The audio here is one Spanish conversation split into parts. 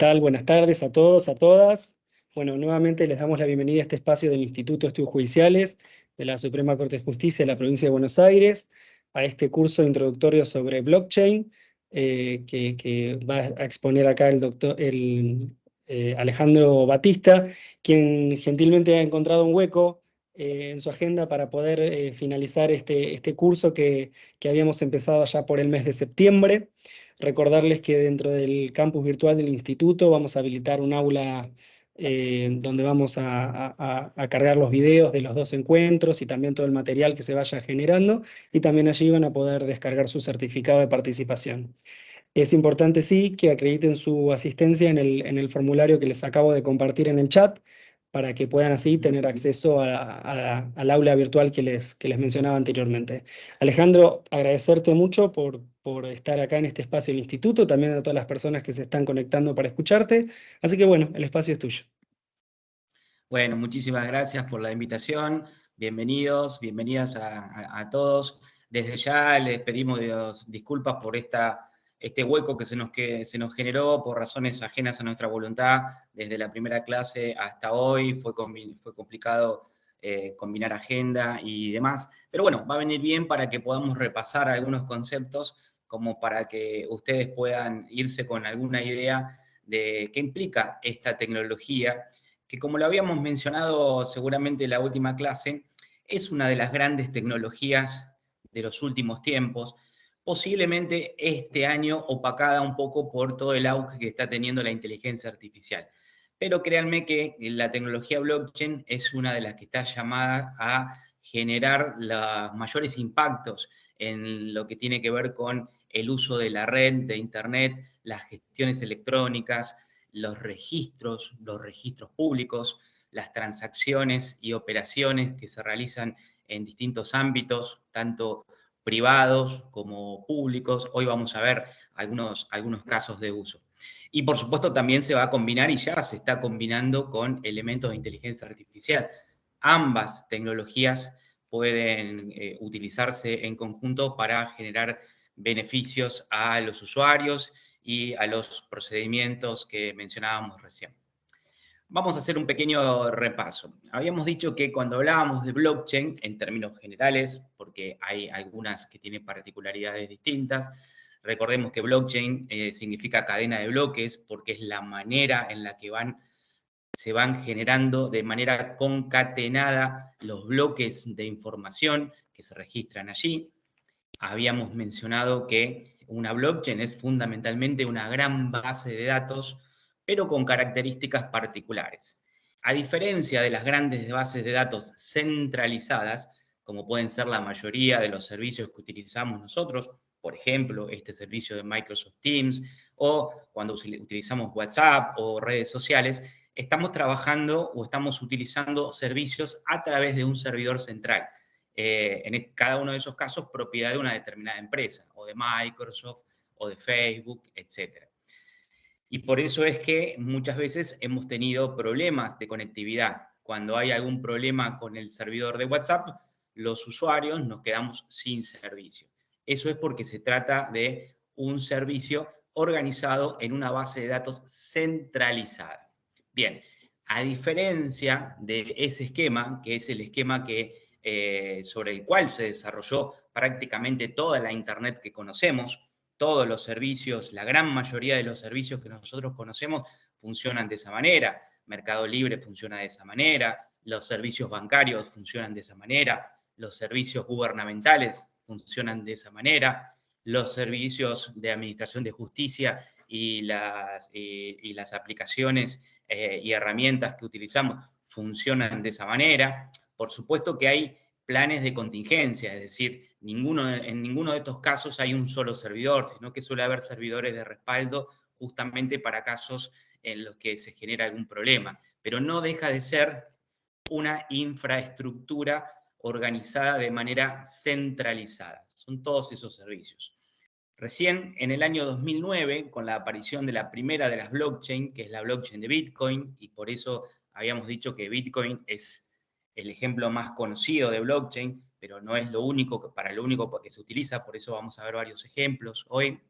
tal? Buenas tardes a todos, a todas. Bueno, nuevamente les damos la bienvenida a este espacio del Instituto de Estudios Judiciales de la Suprema Corte de Justicia de la Provincia de Buenos Aires, a este curso introductorio sobre blockchain, que va a exponer acá el Alejandro Batista, quien gentilmente ha encontrado un hueco en su agenda para poder finalizar este curso que habíamos empezado ya por el mes de septiembre. Recordarles que dentro del campus virtual del instituto vamos a habilitar un aula donde vamos a cargar los videos de los dos encuentros y también todo el material que se vaya generando, y también allí van a poder descargar su certificado de participación. Es importante, sí, que acrediten su asistencia en el formulario que les acabo de compartir en el chat, para que puedan así tener acceso al aula virtual que les mencionaba anteriormente. Alejandro, agradecerte mucho por estar acá en este espacio del instituto, también a todas las personas que se están conectando para escucharte. Así que bueno, el espacio es tuyo. Bueno, muchísimas gracias por la invitación. Bienvenidos, bienvenidas a todos. Desde ya les pedimos disculpas por este hueco que se nos generó por razones ajenas a nuestra voluntad. Desde la primera clase hasta hoy fue complicado combinar agenda y demás. Pero bueno, va a venir bien para que podamos repasar algunos conceptos, como para que ustedes puedan irse con alguna idea de qué implica esta tecnología, que, como lo habíamos mencionado seguramente en la última clase, es una de las grandes tecnologías de los últimos tiempos, posiblemente este año opacada un poco por todo el auge que está teniendo la inteligencia artificial. Pero créanme que la tecnología blockchain es una de las que está llamada a generar los mayores impactos en lo que tiene que ver con el uso de la red, de Internet, las gestiones electrónicas, los registros públicos, las transacciones y operaciones que se realizan en distintos ámbitos, tanto privados como públicos. Hoy vamos a ver algunos casos de uso. Y por supuesto también se va a combinar, y ya se está combinando, con elementos de inteligencia artificial. Ambas tecnologías pueden utilizarse en conjunto para generar beneficios a los usuarios y a los procedimientos que mencionábamos recién. Vamos a hacer un pequeño repaso. Habíamos dicho que cuando hablábamos de blockchain, en términos generales, porque hay algunas que tienen particularidades distintas, recordemos que blockchain significa cadena de bloques, porque es la manera en la que se van generando de manera concatenada los bloques de información que se registran allí. Habíamos mencionado que una blockchain es fundamentalmente una gran base de datos, pero con características particulares. A diferencia de las grandes bases de datos centralizadas, como pueden ser la mayoría de los servicios que utilizamos nosotros, por ejemplo, este servicio de Microsoft Teams, o cuando utilizamos WhatsApp o redes sociales, estamos trabajando o estamos utilizando servicios a través de un servidor central. En cada uno de esos casos, propiedad de una determinada empresa, o de Microsoft, o de Facebook, etc. Y por eso es que muchas veces hemos tenido problemas de conectividad. Cuando hay algún problema con el servidor de WhatsApp, los usuarios nos quedamos sin servicio. Eso es porque se trata de un servicio organizado en una base de datos centralizada. Bien, a diferencia de ese esquema, que es el esquema sobre el cual se desarrolló prácticamente toda la Internet que conocemos, todos los servicios, la gran mayoría de los servicios que nosotros conocemos funcionan de esa manera. Mercado Libre funciona de esa manera, los servicios bancarios funcionan de esa manera, los servicios gubernamentales funcionan de esa manera, los servicios de administración de justicia y las aplicaciones y herramientas que utilizamos funcionan de esa manera. Por supuesto que hay planes de contingencia, es decir, en ninguno de estos casos hay un solo servidor, sino que suele haber servidores de respaldo justamente para casos en los que se genera algún problema. Pero no deja de ser una infraestructura organizada de manera centralizada. Son todos esos servicios. Recién en el año 2009, con la aparición de la primera de las blockchain, que es la blockchain de Bitcoin, y por eso habíamos dicho que Bitcoin es el ejemplo más conocido de blockchain, pero no es lo único que se utiliza, por eso vamos a ver varios ejemplos hoy.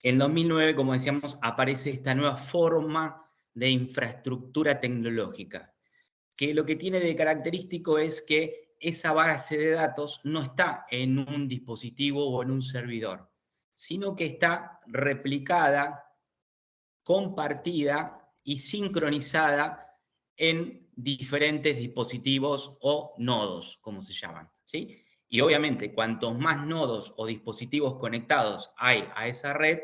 En 2009, como decíamos, aparece esta nueva forma de infraestructura tecnológica, que lo que tiene de característico es que esa base de datos no está en un dispositivo o en un servidor, sino que está replicada, compartida y sincronizada en diferentes dispositivos o nodos, como se llaman, ¿sí? Y obviamente, cuantos más nodos o dispositivos conectados hay a esa red,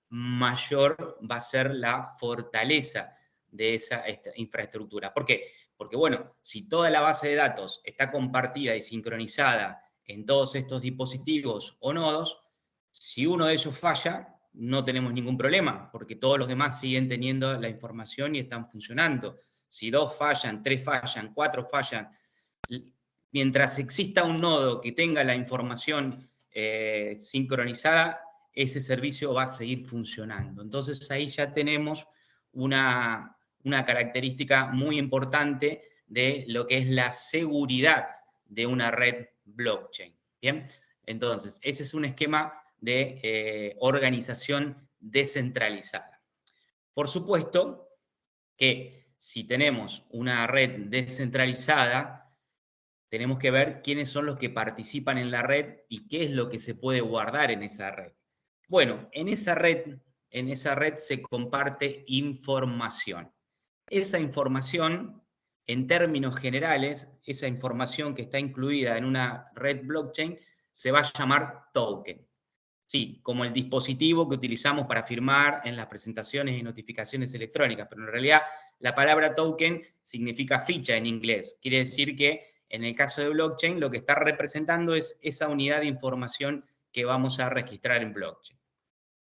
mayor va a ser la fortaleza de esa infraestructura. ¿Por qué? Porque, bueno, si toda la base de datos está compartida y sincronizada en todos estos dispositivos o nodos, si uno de ellos falla, no tenemos ningún problema, porque todos los demás siguen teniendo la información y están funcionando. Si 2 fallan, 3 fallan, 4 fallan, mientras exista un nodo que tenga la información sincronizada, ese servicio va a seguir funcionando. Entonces ahí ya tenemos una característica muy importante de lo que es la seguridad de una red blockchain. ¿Bien? Entonces, ese es un esquema de organización descentralizada. Por supuesto que si tenemos una red descentralizada, tenemos que ver quiénes son los que participan en la red y qué es lo que se puede guardar en esa red. Bueno, en esa red se comparte información. Esa información, en términos generales, esa información que está incluida en una red blockchain, se va a llamar token. Sí, como el dispositivo que utilizamos para firmar en las presentaciones y notificaciones electrónicas, pero en realidad la palabra token significa ficha en inglés. Quiere decir que en el caso de blockchain lo que está representando es esa unidad de información que vamos a registrar en blockchain.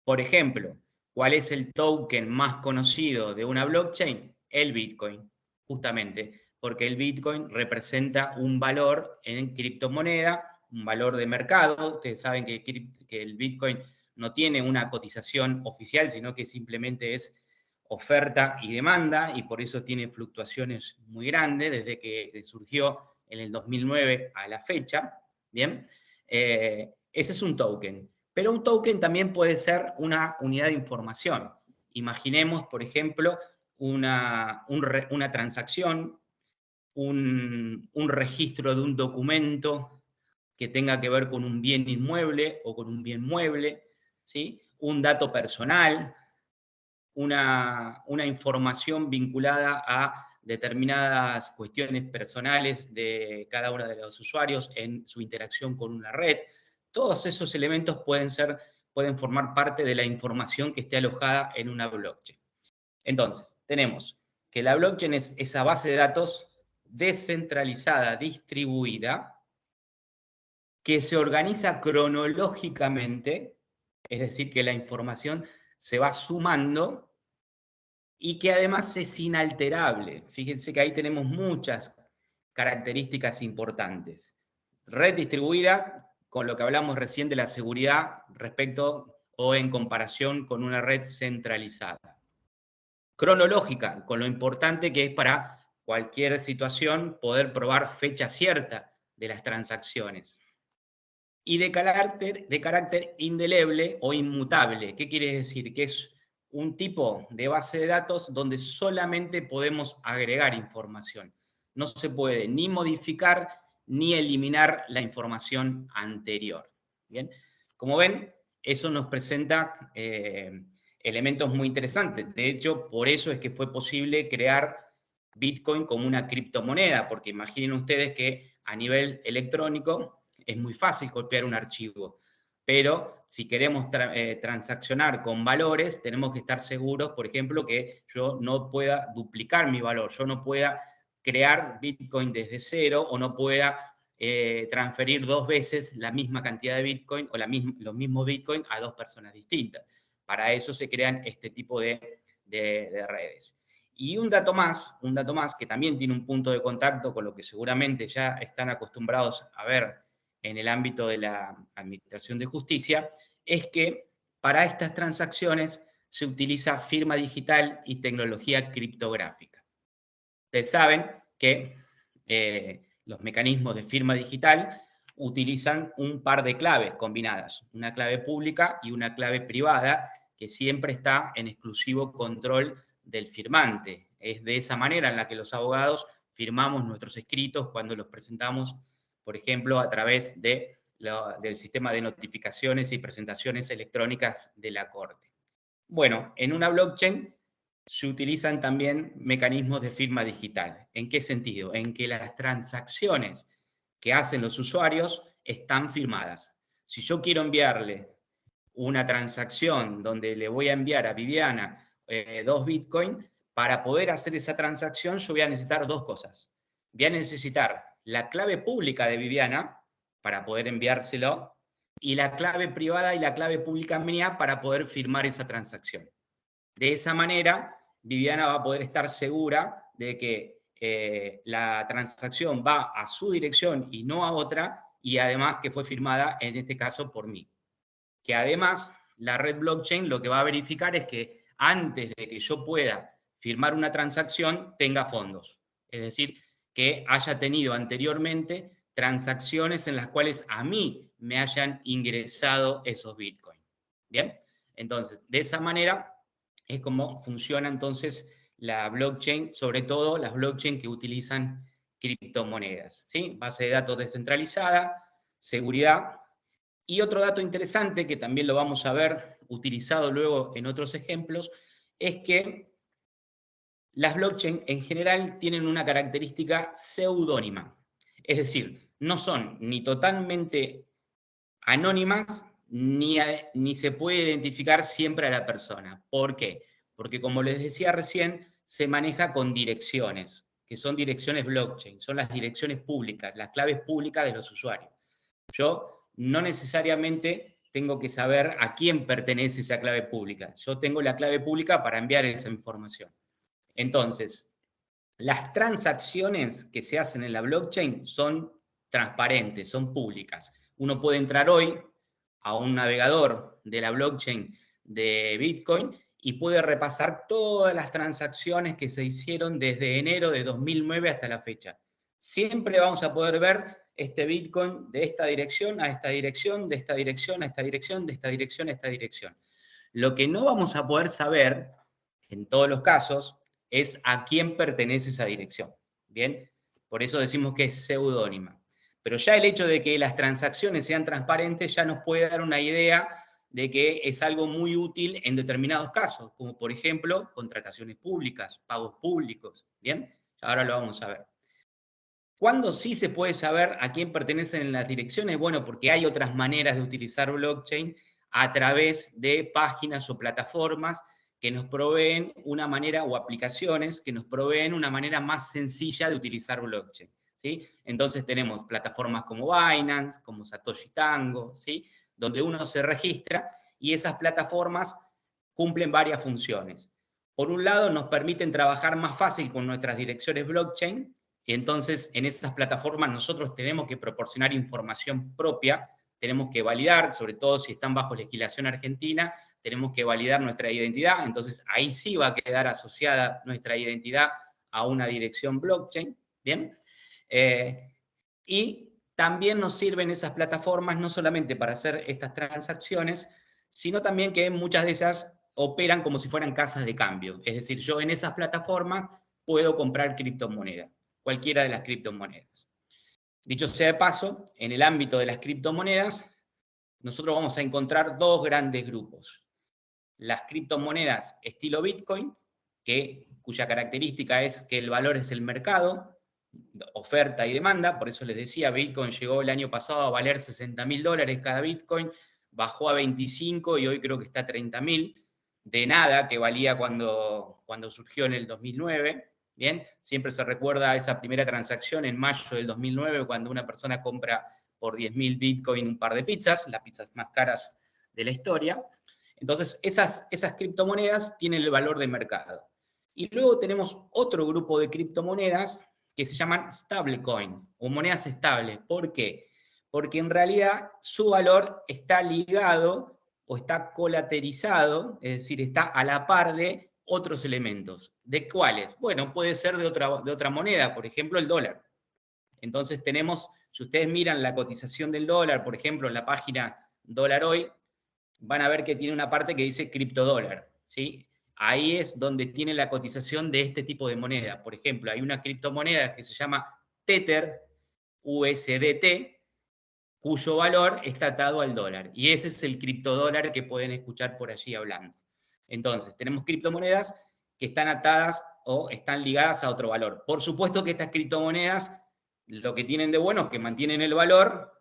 Por ejemplo, ¿cuál es el token más conocido de una blockchain? El Bitcoin, justamente, porque el Bitcoin representa un valor en criptomoneda, un valor de mercado. Ustedes saben que el Bitcoin no tiene una cotización oficial, sino que simplemente es oferta y demanda, y por eso tiene fluctuaciones muy grandes desde que surgió en el 2009 a la fecha. ¿Bien? Ese es un token. Pero un token también puede ser una unidad de información. Imaginemos, por ejemplo, una transacción, un registro de un documento que tenga que ver con un bien inmueble o con un bien mueble, ¿sí? Un dato personal, una información vinculada a determinadas cuestiones personales de cada uno de los usuarios en su interacción con una red. Todos esos elementos pueden formar parte de la información que esté alojada en una blockchain. Entonces, tenemos que la blockchain es esa base de datos descentralizada, distribuida, que se organiza cronológicamente, es decir, que la información se va sumando y que además es inalterable. Fíjense que ahí tenemos muchas características importantes. Red distribuida, con lo que hablamos recién de la seguridad respecto o en comparación con una red centralizada. Cronológica, con lo importante que es para cualquier situación poder probar fecha cierta de las transacciones. Y de carácter indeleble o inmutable. ¿Qué quiere decir? Que es un tipo de base de datos donde solamente podemos agregar información. No se puede ni modificar ni eliminar la información anterior. ¿Bien? Como ven, eso nos presenta elementos muy interesantes. De hecho, por eso es que fue posible crear Bitcoin como una criptomoneda, porque imaginen ustedes que a nivel electrónico es muy fácil copiar un archivo, pero si queremos transaccionar con valores, tenemos que estar seguros, por ejemplo, que yo no pueda duplicar mi valor, yo no pueda crear Bitcoin desde cero o no pueda transferir 2 veces la misma cantidad de Bitcoin o los mismos Bitcoin a 2 personas distintas. Para eso se crean este tipo de redes. Y un dato más que también tiene un punto de contacto con lo que seguramente ya están acostumbrados a ver en el ámbito de la administración de justicia, es que para estas transacciones se utiliza firma digital y tecnología criptográfica. Ustedes saben que los mecanismos de firma digital utilizan un par de claves combinadas, una clave pública y una clave privada, que siempre está en exclusivo control del firmante. Es de esa manera en la que los abogados firmamos nuestros escritos cuando los presentamos, por ejemplo, a través del sistema de notificaciones y presentaciones electrónicas de la Corte. Bueno, en una blockchain se utilizan también mecanismos de firma digital. ¿En qué sentido? En que las transacciones que hacen los usuarios están firmadas. Si yo quiero enviarle una transacción donde le voy a enviar a Viviana 2 Bitcoin, para poder hacer esa transacción yo voy a necesitar dos cosas. Voy a necesitar la clave pública de Viviana para poder enviárselo y la clave privada y la clave pública mía para poder firmar esa transacción. De esa manera, Viviana va a poder estar segura de que la transacción va a su dirección y no a otra, y además que fue firmada, en este caso, por mí. Que además, la red blockchain lo que va a verificar es que antes de que yo pueda firmar una transacción, tenga fondos. Es decir, que haya tenido anteriormente transacciones en las cuales a mí me hayan ingresado esos Bitcoin. ¿Bien? Entonces, de esa manera es como funciona entonces la blockchain, sobre todo las blockchain que utilizan criptomonedas, ¿sí? Base de datos descentralizada, seguridad. Y otro dato interesante, que también lo vamos a ver utilizado luego en otros ejemplos, es que las blockchain en general tienen una característica seudónima. Es decir, no son ni totalmente anónimas, ni se puede identificar siempre a la persona. ¿Por qué? Porque como les decía recién, se maneja con direcciones, que son direcciones blockchain, son las direcciones públicas, las claves públicas de los usuarios. Yo no necesariamente tengo que saber a quién pertenece esa clave pública. Yo tengo la clave pública para enviar esa información. Entonces, las transacciones que se hacen en la blockchain son transparentes, son públicas. Uno puede entrar hoy a un navegador de la blockchain de Bitcoin y puede repasar todas las transacciones que se hicieron desde enero de 2009 hasta la fecha. Siempre vamos a poder ver este Bitcoin de esta dirección a esta dirección, de esta dirección a esta dirección, de esta dirección a esta dirección. Lo que no vamos a poder saber, en todos los casos, es a quién pertenece esa dirección. ¿Bien? Por eso decimos que es seudónima. Pero ya el hecho de que las transacciones sean transparentes ya nos puede dar una idea de que es algo muy útil en determinados casos, como por ejemplo, contrataciones públicas, pagos públicos. ¿Bien? Ahora lo vamos a ver. ¿Cuándo sí se puede saber a quién pertenecen las direcciones? Bueno, porque hay otras maneras de utilizar blockchain a través de páginas o plataformas que nos proveen una manera, o aplicaciones que nos proveen una manera más sencilla de utilizar blockchain, ¿sí? Entonces tenemos plataformas como Binance, como Satoshi Tango, ¿sí? Donde uno se registra y esas plataformas cumplen varias funciones. Por un lado, nos permiten trabajar más fácil con nuestras direcciones blockchain, y entonces en esas plataformas nosotros tenemos que proporcionar información propia, tenemos que validar, sobre todo si están bajo legislación argentina, tenemos que validar nuestra identidad, entonces ahí sí va a quedar asociada nuestra identidad a una dirección blockchain, ¿bien? Y también nos sirven esas plataformas no solamente para hacer estas transacciones, sino también que muchas de ellas operan como si fueran casas de cambio. Es decir, yo en esas plataformas puedo comprar criptomonedas, cualquiera de las criptomonedas. Dicho sea de paso, en el ámbito de las criptomonedas, nosotros vamos a encontrar dos grandes grupos. Las criptomonedas estilo Bitcoin, cuya característica es que el valor es el mercado, oferta y demanda. Por eso les decía, Bitcoin llegó el año pasado a valer $60.000 cada Bitcoin, bajó a 25 y hoy creo que está a 30.000, de nada que valía cuando surgió en el 2009. Bien, siempre se recuerda esa primera transacción en mayo del 2009, cuando una persona compra por 10.000 Bitcoin un par de pizzas, las pizzas más caras de la historia. Entonces, esas criptomonedas tienen el valor de mercado. Y luego tenemos otro grupo de criptomonedas que se llaman stablecoins, o monedas estables. ¿Por qué? Porque en realidad su valor está ligado o está colateralizado, es decir, está a la par de otros elementos. ¿De cuáles? Bueno, puede ser de otra moneda, por ejemplo, el dólar. Entonces tenemos, si ustedes miran la cotización del dólar, por ejemplo, en la página Dólar Hoy, van a ver que tiene una parte que dice criptodólar, ¿sí? Ahí es donde tiene la cotización de este tipo de moneda. Por ejemplo, hay una criptomoneda que se llama Tether, USDT, cuyo valor está atado al dólar. Y ese es el criptodólar que pueden escuchar por allí hablando. Entonces, tenemos criptomonedas que están atadas o están ligadas a otro valor. Por supuesto que estas criptomonedas, lo que tienen de bueno es que mantienen el valor,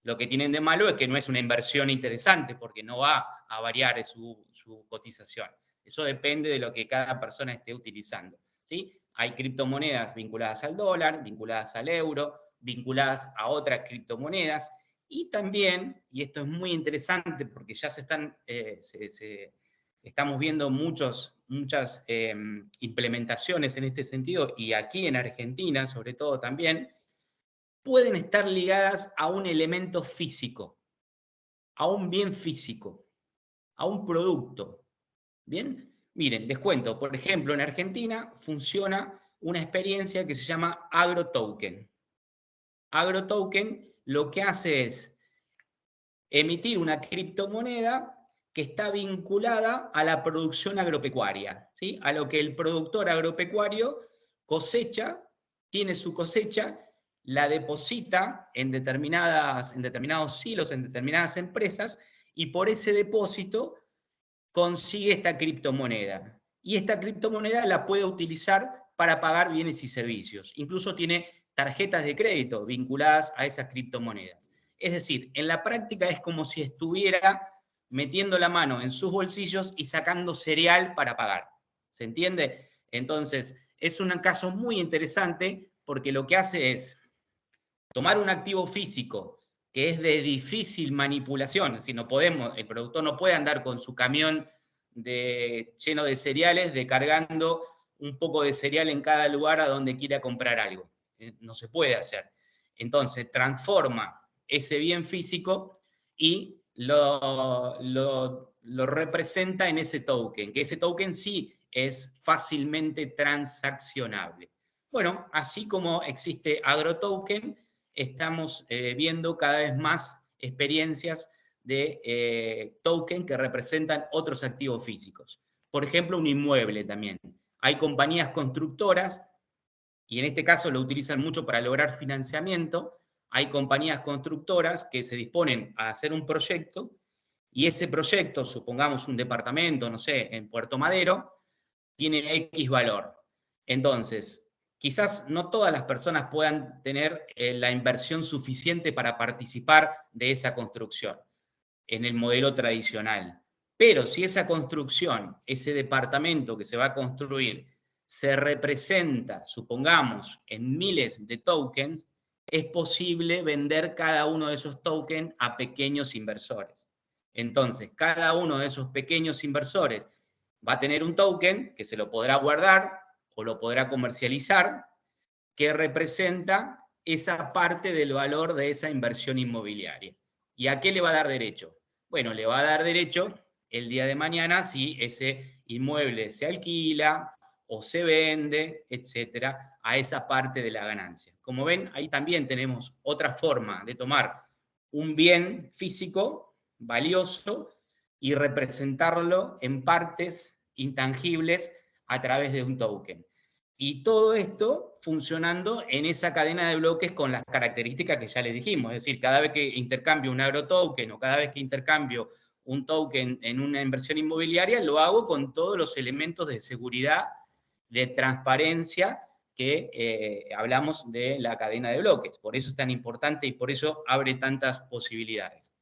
lo que tienen de malo es que no es una inversión interesante porque no va a variar su cotización. Eso depende de lo que cada persona esté utilizando, ¿sí? Hay criptomonedas vinculadas al dólar, vinculadas al euro, vinculadas a otras criptomonedas, y también, y esto es muy interesante porque ya estamos viendo muchas implementaciones en este sentido, y aquí en Argentina sobre todo también, pueden estar ligadas a un elemento físico, a un bien físico, a un producto. ¿Bien? Miren, les cuento, por ejemplo, en Argentina funciona una experiencia que se llama AgroToken. AgroToken lo que hace es emitir una criptomoneda que está vinculada a la producción agropecuaria, ¿sí? A lo que el productor agropecuario cosecha, tiene su cosecha, la deposita en determinados silos, en determinadas empresas, y por ese depósito consigue esta criptomoneda. Y esta criptomoneda la puede utilizar para pagar bienes y servicios. Incluso tiene tarjetas de crédito vinculadas a esas criptomonedas. Es decir, en la práctica es como si estuviera metiendo la mano en sus bolsillos y sacando cereal para pagar. ¿Se entiende? Entonces, es un caso muy interesante porque lo que hace es tomar un activo físico que es de difícil manipulación, si no podemos, el productor no puede andar con su camión lleno de cereales, cargando un poco de cereal en cada lugar a donde quiera comprar algo. No se puede hacer. Entonces, transforma ese bien físico y lo representa en ese token, que ese token sí es fácilmente transaccionable. Bueno, así como existe AgroToken, estamos viendo cada vez más experiencias de token que representan otros activos físicos. Por ejemplo, un inmueble también. Hay compañías constructoras, y en este caso lo utilizan mucho para lograr financiamiento. Hay compañías constructoras que se disponen a hacer un proyecto, y ese proyecto, supongamos un departamento, no sé, en Puerto Madero, tiene X valor. Entonces, quizás no todas las personas puedan tener la inversión suficiente para participar de esa construcción en el modelo tradicional. Pero si esa construcción, ese departamento que se va a construir, se representa, supongamos, en miles de tokens, es posible vender cada uno de esos tokens a pequeños inversores. Entonces, cada uno de esos pequeños inversores va a tener un token que se lo podrá guardar o lo podrá comercializar, que representa esa parte del valor de esa inversión inmobiliaria. ¿Y a qué le va a dar derecho? Bueno, le va a dar derecho el día de mañana si ese inmueble se alquila o se vende, etcétera, a esa parte de la ganancia. Como ven, ahí también tenemos otra forma de tomar un bien físico valioso y representarlo en partes intangibles a través de un token. Y todo esto funcionando en esa cadena de bloques con las características que ya les dijimos. Es decir, cada vez que intercambio un agrotoken o cada vez que intercambio un token en una inversión inmobiliaria, lo hago con todos los elementos de seguridad, de transparencia que hablamos de la cadena de bloques. Por eso es tan importante y por eso abre tantas posibilidades.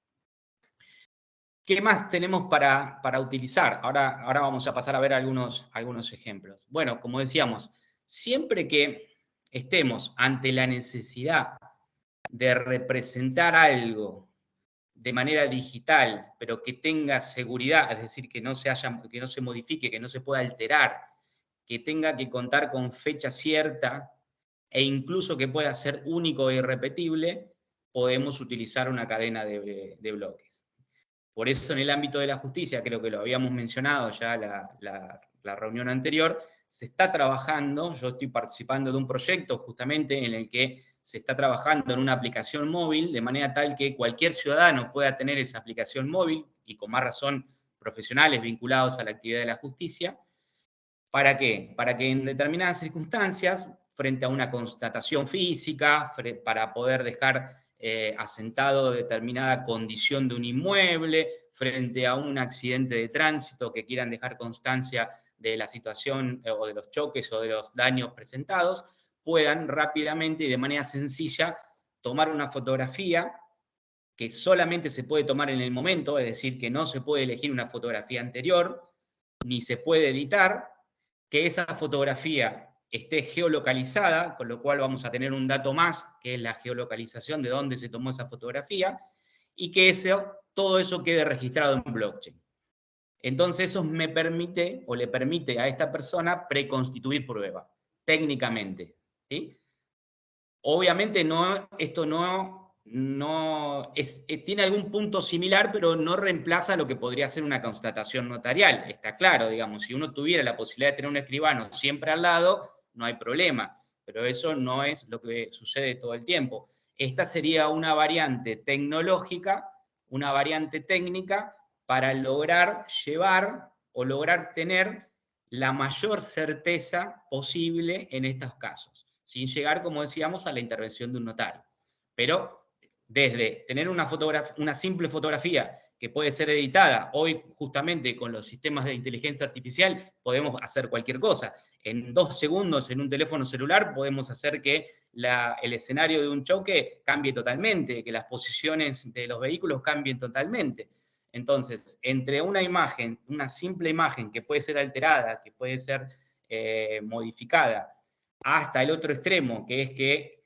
¿Qué más tenemos para utilizar? Ahora vamos a pasar a ver algunos ejemplos. Bueno, como decíamos, siempre que estemos ante la necesidad de representar algo de manera digital, pero que tenga seguridad, es decir, que no se modifique, que no se pueda alterar, que tenga que contar con fecha cierta e incluso que pueda ser único e irrepetible, podemos utilizar una cadena de bloques. Por eso en el ámbito de la justicia, creo que lo habíamos mencionado ya la reunión anterior, se está trabajando, yo estoy participando de un proyecto justamente en el que se está trabajando en una aplicación móvil, de manera tal que cualquier ciudadano pueda tener esa aplicación móvil, y con más razón profesionales vinculados a la actividad de la justicia. ¿Para qué? Para que en determinadas circunstancias, frente a una constatación física, para poder dejar asentado determinada condición de un inmueble, frente a un accidente de tránsito que quieran dejar constancia de la situación o de los choques o de los daños presentados, puedan rápidamente y de manera sencilla tomar una fotografía que solamente se puede tomar en el momento, es decir, que no se puede elegir una fotografía anterior, ni se puede editar, que esa fotografía esté geolocalizada, con lo cual vamos a tener un dato más, que es la geolocalización de dónde se tomó esa fotografía, y que todo eso quede registrado en blockchain. Entonces eso me permite, o le permite a esta persona preconstituir prueba, técnicamente, ¿sí? Obviamente esto tiene algún punto similar, pero no reemplaza lo que podría ser una constatación notarial. Está claro, digamos, si uno tuviera la posibilidad de tener un escribano siempre al lado, no hay problema, pero eso no es lo que sucede todo el tiempo. Esta sería una variante tecnológica, una variante técnica para lograr llevar o lograr tener la mayor certeza posible en estos casos, sin llegar, como decíamos, a la intervención de un notario. Pero desde tener una simple fotografía que puede ser editada, hoy justamente con los sistemas de inteligencia artificial podemos hacer cualquier cosa. En 2 segundos en un teléfono celular podemos hacer que el escenario de un choque cambie totalmente, que las posiciones de los vehículos cambien totalmente. Entonces, entre una imagen, una simple imagen que puede ser alterada, que puede ser modificada, hasta el otro extremo, que es que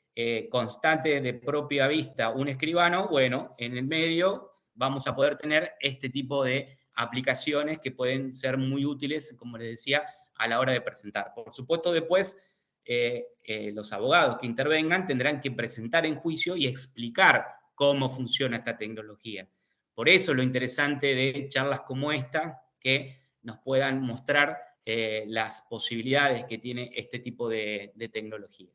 constante de propia vista un escribano, bueno, en el medio vamos a poder tener este tipo de aplicaciones que pueden ser muy útiles, como les decía, a la hora de presentar. Por supuesto, después los abogados que intervengan tendrán que presentar en juicio y explicar cómo funciona esta tecnología. Por eso lo interesante de charlas como esta, que nos puedan mostrar las posibilidades que tiene este tipo de tecnología.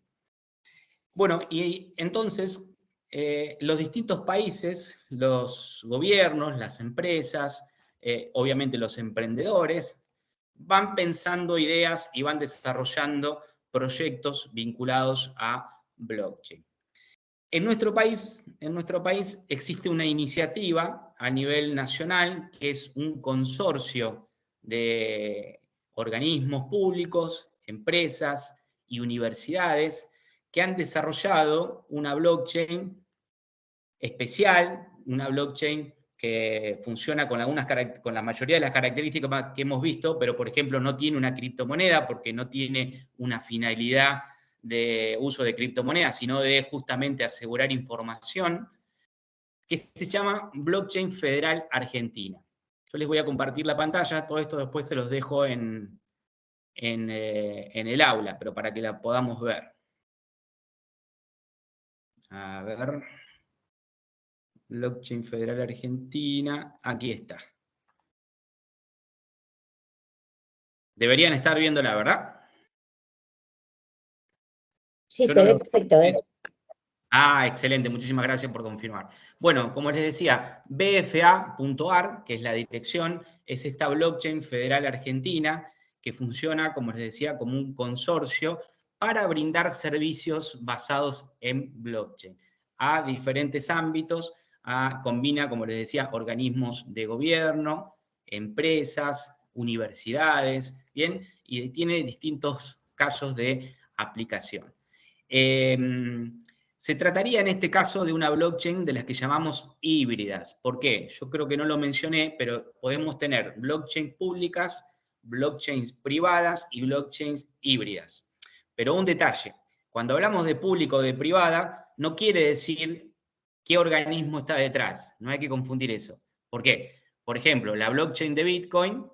Bueno, y entonces los distintos países, los gobiernos, las empresas, obviamente los emprendedores, van pensando ideas y van desarrollando proyectos vinculados a blockchain. En nuestro país existe una iniciativa a nivel nacional que es un consorcio de organismos públicos, empresas y universidades que han desarrollado una blockchain especial, una blockchain que funciona con la mayoría de las características que hemos visto, pero por ejemplo no tiene una criptomoneda porque no tiene una finalidad de uso de criptomonedas, sino de justamente asegurar información, que se llama Blockchain Federal Argentina. Yo les voy a compartir la pantalla, todo esto después se los dejo en el aula, pero para que la podamos ver. A ver, Blockchain Federal Argentina, aquí está. Deberían estar viéndola, ¿verdad? Sí, se ve perfecto. Excelente, muchísimas gracias por confirmar. Bueno, como les decía, bfa.ar, que es la dirección, es esta blockchain federal argentina que funciona, como les decía, como un consorcio para brindar servicios basados en blockchain a diferentes ámbitos, combina, como les decía, organismos de gobierno, empresas, universidades, ¿bien? Y tiene distintos casos de aplicación. Se trataría en este caso de una blockchain de las que llamamos híbridas. ¿Por qué? Yo creo que no lo mencioné, pero podemos tener blockchains públicas, blockchains privadas y blockchains híbridas. Pero un detalle, cuando hablamos de público o de privada, no quiere decir qué organismo está detrás. No hay que confundir eso. ¿Por qué? Por ejemplo, la blockchain de Bitcoin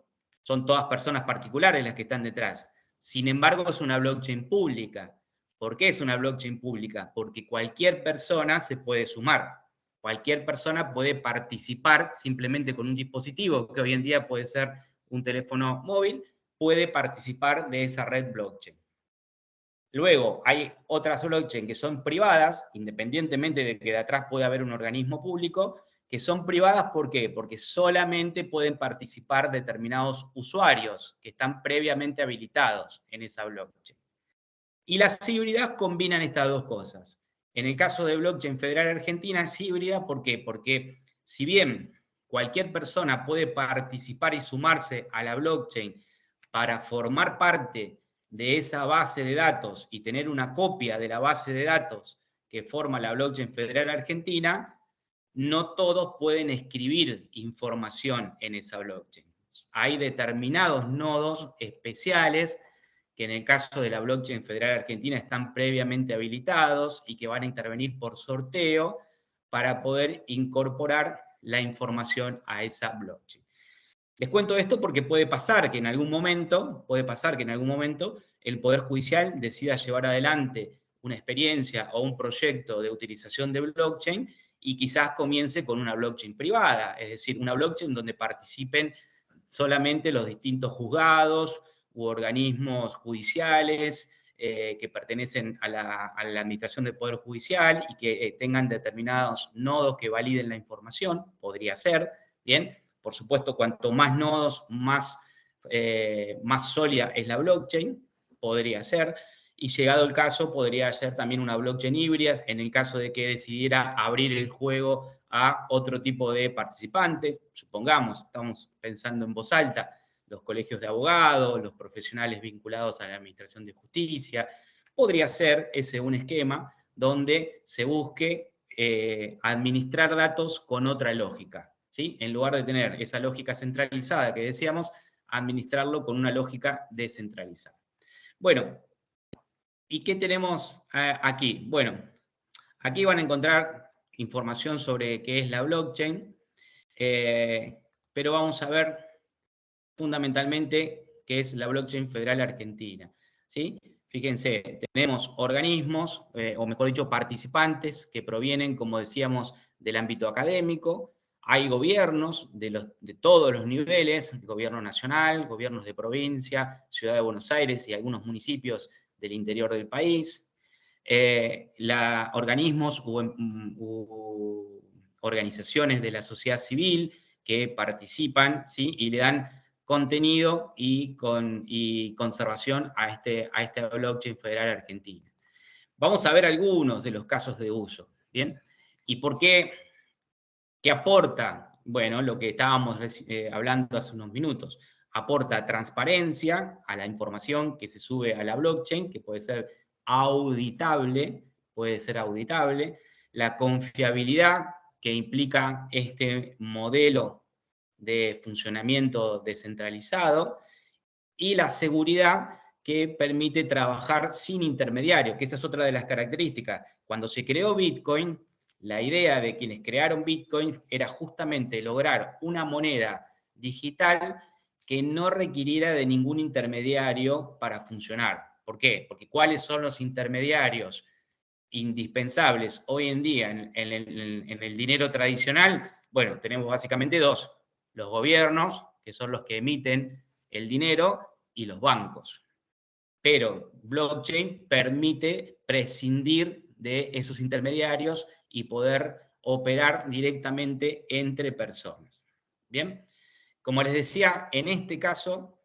son todas personas particulares las que están detrás. Sin embargo, es una blockchain pública. ¿Por qué es una blockchain pública? Porque cualquier persona se puede sumar. Cualquier persona puede participar simplemente con un dispositivo, que hoy en día puede ser un teléfono móvil, puede participar de esa red blockchain. Luego, hay otras blockchain que son privadas, independientemente de que de atrás pueda haber un organismo público, que son privadas, ¿por qué? Porque solamente pueden participar determinados usuarios que están previamente habilitados en esa blockchain. Y las híbridas combinan estas dos cosas. En el caso de Blockchain Federal Argentina es híbrida, ¿por qué? Porque si bien cualquier persona puede participar y sumarse a la blockchain para formar parte de esa base de datos y tener una copia de la base de datos que forma la Blockchain Federal Argentina, no todos pueden escribir información en esa blockchain. Hay determinados nodos especiales que en el caso de la Blockchain Federal Argentina están previamente habilitados y que van a intervenir por sorteo para poder incorporar la información a esa blockchain. Les cuento esto porque puede pasar que en algún momento el Poder Judicial decida llevar adelante una experiencia o un proyecto de utilización de blockchain y quizás comience con una blockchain privada, es decir, una blockchain donde participen solamente los distintos juzgados u organismos judiciales que pertenecen a la administración del Poder Judicial y que tengan determinados nodos que validen la información, podría ser, ¿bien? Por supuesto, cuanto más nodos, más sólida es la blockchain, podría ser, y llegado el caso, podría ser también una blockchain híbrida, en el caso de que decidiera abrir el juego a otro tipo de participantes, supongamos, estamos pensando en voz alta, los colegios de abogados, los profesionales vinculados a la administración de justicia, podría ser ese un esquema donde se busque administrar datos con otra lógica, ¿sí? En lugar de tener esa lógica centralizada que decíamos, administrarlo con una lógica descentralizada. Bueno, ¿y qué tenemos aquí? Bueno, aquí van a encontrar información sobre qué es la blockchain, pero vamos a ver fundamentalmente qué es la Blockchain Federal Argentina, ¿sí? Fíjense, tenemos organismos, o mejor dicho, participantes que provienen, como decíamos, del ámbito académico. Hay gobiernos de todos los niveles, gobierno nacional, gobiernos de provincia, Ciudad de Buenos Aires y algunos municipios del interior del país. Organismos u organizaciones de la sociedad civil que participan, ¿sí? Y le dan contenido y conservación a esta Blockchain Federal Argentina. Vamos a ver algunos de los casos de uso, ¿bien? ¿Y por qué? ¿Qué aporta? Bueno, lo que estábamos hablando hace unos minutos. Aporta transparencia a la información que se sube a la blockchain, que puede ser auditable, la confiabilidad que implica este modelo de funcionamiento descentralizado y la seguridad que permite trabajar sin intermediario, que esa es otra de las características. Cuando se creó Bitcoin, la idea de quienes crearon Bitcoin era justamente lograr una moneda digital que no requiriera de ningún intermediario para funcionar. ¿Por qué? Porque ¿cuáles son los intermediarios indispensables hoy en día en el dinero tradicional? Bueno, tenemos básicamente dos: los gobiernos, que son los que emiten el dinero, y los bancos. Pero blockchain permite prescindir de esos intermediarios y poder operar directamente entre personas. Bien, como les decía, en este caso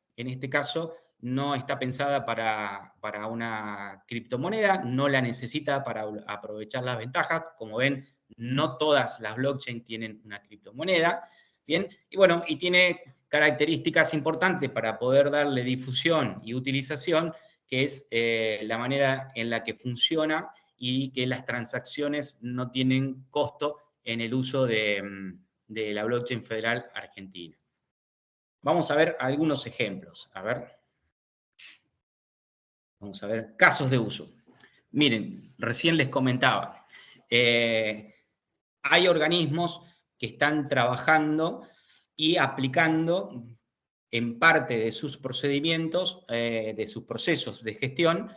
no está pensada para una criptomoneda, no la necesita para aprovechar las ventajas. Como ven, no todas las blockchain tienen una criptomoneda. Bien, y bueno, y tiene características importantes para poder darle difusión y utilización, que es la manera en la que funciona y que las transacciones no tienen costo en el uso de la Blockchain Federal Argentina. Vamos a ver algunos ejemplos. Vamos a ver casos de uso. Miren, recién les comentaba, hay organismos que están trabajando y aplicando en parte de sus procedimientos, de sus procesos de gestión,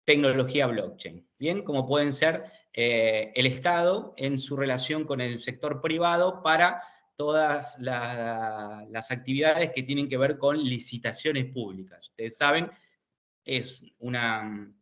tecnología blockchain, ¿bien? Como pueden ser el Estado en su relación con el sector privado para todas las actividades que tienen que ver con licitaciones públicas. Ustedes saben, es una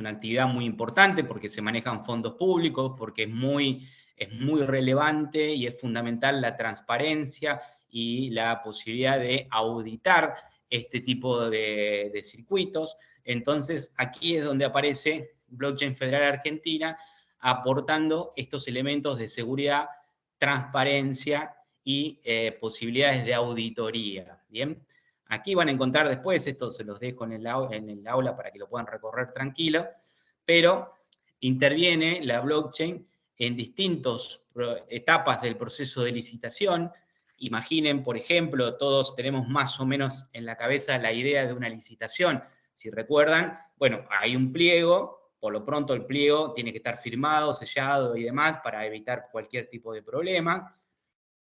actividad muy importante porque se manejan fondos públicos, porque es muy es muy relevante y es fundamental la transparencia y la posibilidad de auditar este tipo de circuitos. Entonces, aquí es donde aparece Blockchain Federal Argentina, aportando estos elementos de seguridad, transparencia y posibilidades de auditoría. ¿Bien? Aquí van a encontrar después, esto se los dejo en el aula para que lo puedan recorrer tranquilo, pero interviene la blockchain en distintas etapas del proceso de licitación. Imaginen, por ejemplo, todos tenemos más o menos en la cabeza la idea de una licitación. Si recuerdan, bueno, hay un pliego, por lo pronto el pliego tiene que estar firmado, sellado y demás para evitar cualquier tipo de problema.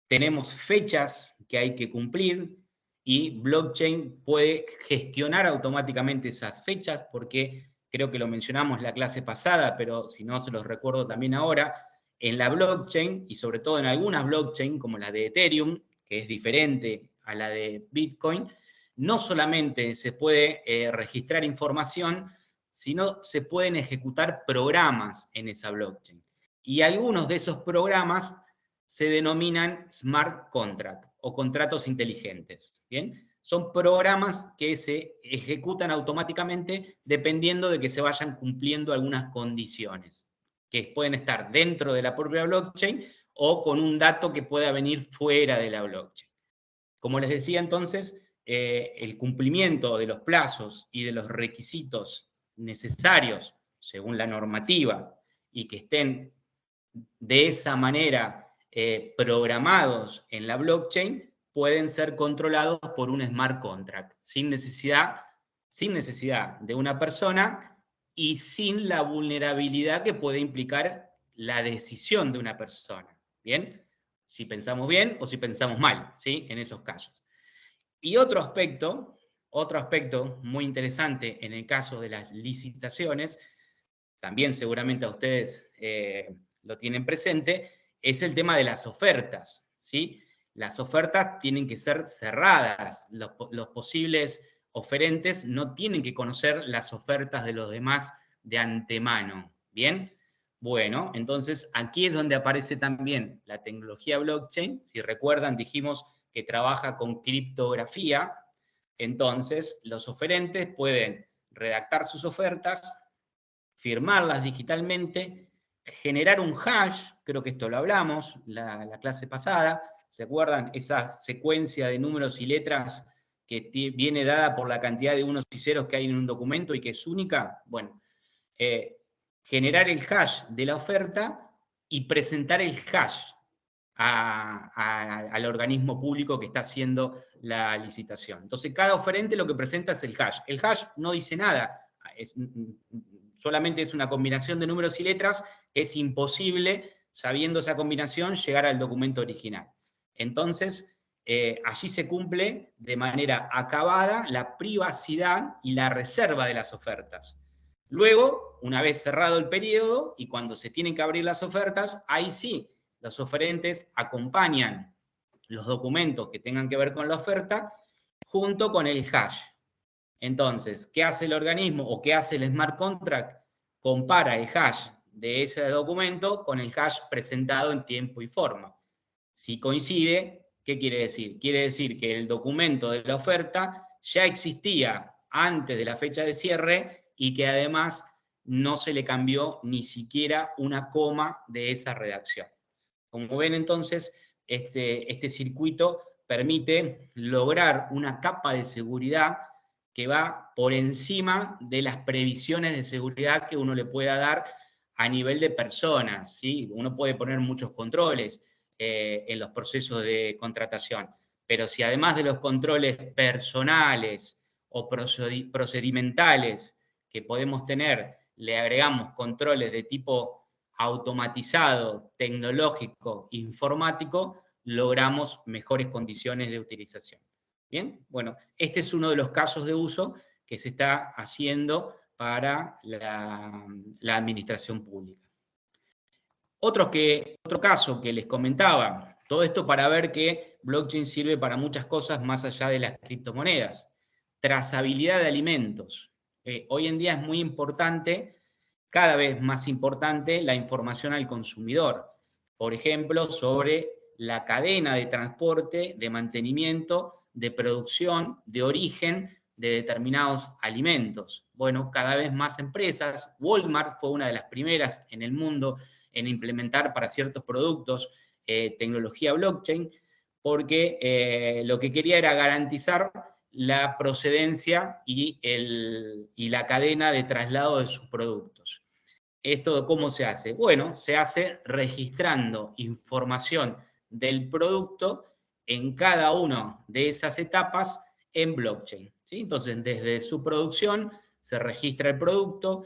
Tenemos fechas que hay que cumplir y blockchain puede gestionar automáticamente esas fechas porque creo que lo mencionamos en la clase pasada, pero si no se los recuerdo también ahora, en la blockchain, y sobre todo en algunas blockchain, como la de Ethereum, que es diferente a la de Bitcoin, no solamente se puede registrar información, sino se pueden ejecutar programas en esa blockchain. Y algunos de esos programas se denominan smart contract o contratos inteligentes. ¿Bien? Son programas que se ejecutan automáticamente dependiendo de que se vayan cumpliendo algunas condiciones, que pueden estar dentro de la propia blockchain o con un dato que pueda venir fuera de la blockchain. Como les decía entonces, el cumplimiento de los plazos y de los requisitos necesarios según la normativa y que estén de esa manera programados en la blockchain pueden ser controlados por un smart contract, sin necesidad de una persona y sin la vulnerabilidad que puede implicar la decisión de una persona. ¿Bien? Si pensamos bien o si pensamos mal, ¿sí? En esos casos. Y otro aspecto muy interesante en el caso de las licitaciones, también seguramente a ustedes lo tienen presente, es el tema de las ofertas, ¿sí? Las ofertas tienen que ser cerradas, los posibles oferentes no tienen que conocer las ofertas de los demás de antemano, ¿bien? Bueno, entonces aquí es donde aparece también la tecnología blockchain. Si recuerdan, dijimos que trabaja con criptografía, entonces los oferentes pueden redactar sus ofertas, firmarlas digitalmente, generar un hash, creo que esto lo hablamos la clase pasada, ¿se acuerdan? Esa secuencia de números y letras que viene dada por la cantidad de unos y ceros que hay en un documento y que es única. Bueno, generar el hash de la oferta y presentar el hash al organismo público que está haciendo la licitación. Entonces, cada oferente lo que presenta es el hash. El hash no dice nada, solamente es una combinación de números y letras, es imposible, sabiendo esa combinación, llegar al documento original. Entonces, allí se cumple de manera acabada la privacidad y la reserva de las ofertas. Luego, una vez cerrado el periodo y cuando se tienen que abrir las ofertas, ahí sí, los oferentes acompañan los documentos que tengan que ver con la oferta junto con el hash. Entonces, ¿qué hace el organismo o qué hace el smart contract? Compara el hash de ese documento con el hash presentado en tiempo y forma. Si coincide, ¿qué quiere decir? Quiere decir que el documento de la oferta ya existía antes de la fecha de cierre y que además no se le cambió ni siquiera una coma de esa redacción. Como ven entonces, este circuito permite lograr una capa de seguridad que va por encima de las previsiones de seguridad que uno le pueda dar a nivel de personas, ¿sí? Uno puede poner muchos controles en los procesos de contratación, pero si además de los controles personales o procedimentales que podemos tener, le agregamos controles de tipo automatizado, tecnológico, informático, logramos mejores condiciones de utilización. Bien, bueno, este es uno de los casos de uso que se está haciendo para la administración pública. Otro caso que les comentaba, todo esto para ver que blockchain sirve para muchas cosas más allá de las criptomonedas. Trazabilidad de alimentos. Hoy en día es muy importante, cada vez más importante, la información al consumidor. por ejemplo, sobre la cadena de transporte, de mantenimiento, de producción, de origen de determinados alimentos. Bueno, cada vez más empresas, Walmart fue una de las primeras en el mundo en implementar para ciertos productos tecnología blockchain, porque lo que quería era garantizar la procedencia y la cadena de traslado de sus productos. ¿Esto cómo se hace? Bueno, se hace registrando información del producto en cada una de esas etapas en blockchain, ¿sí? Entonces, desde su producción se registra el producto,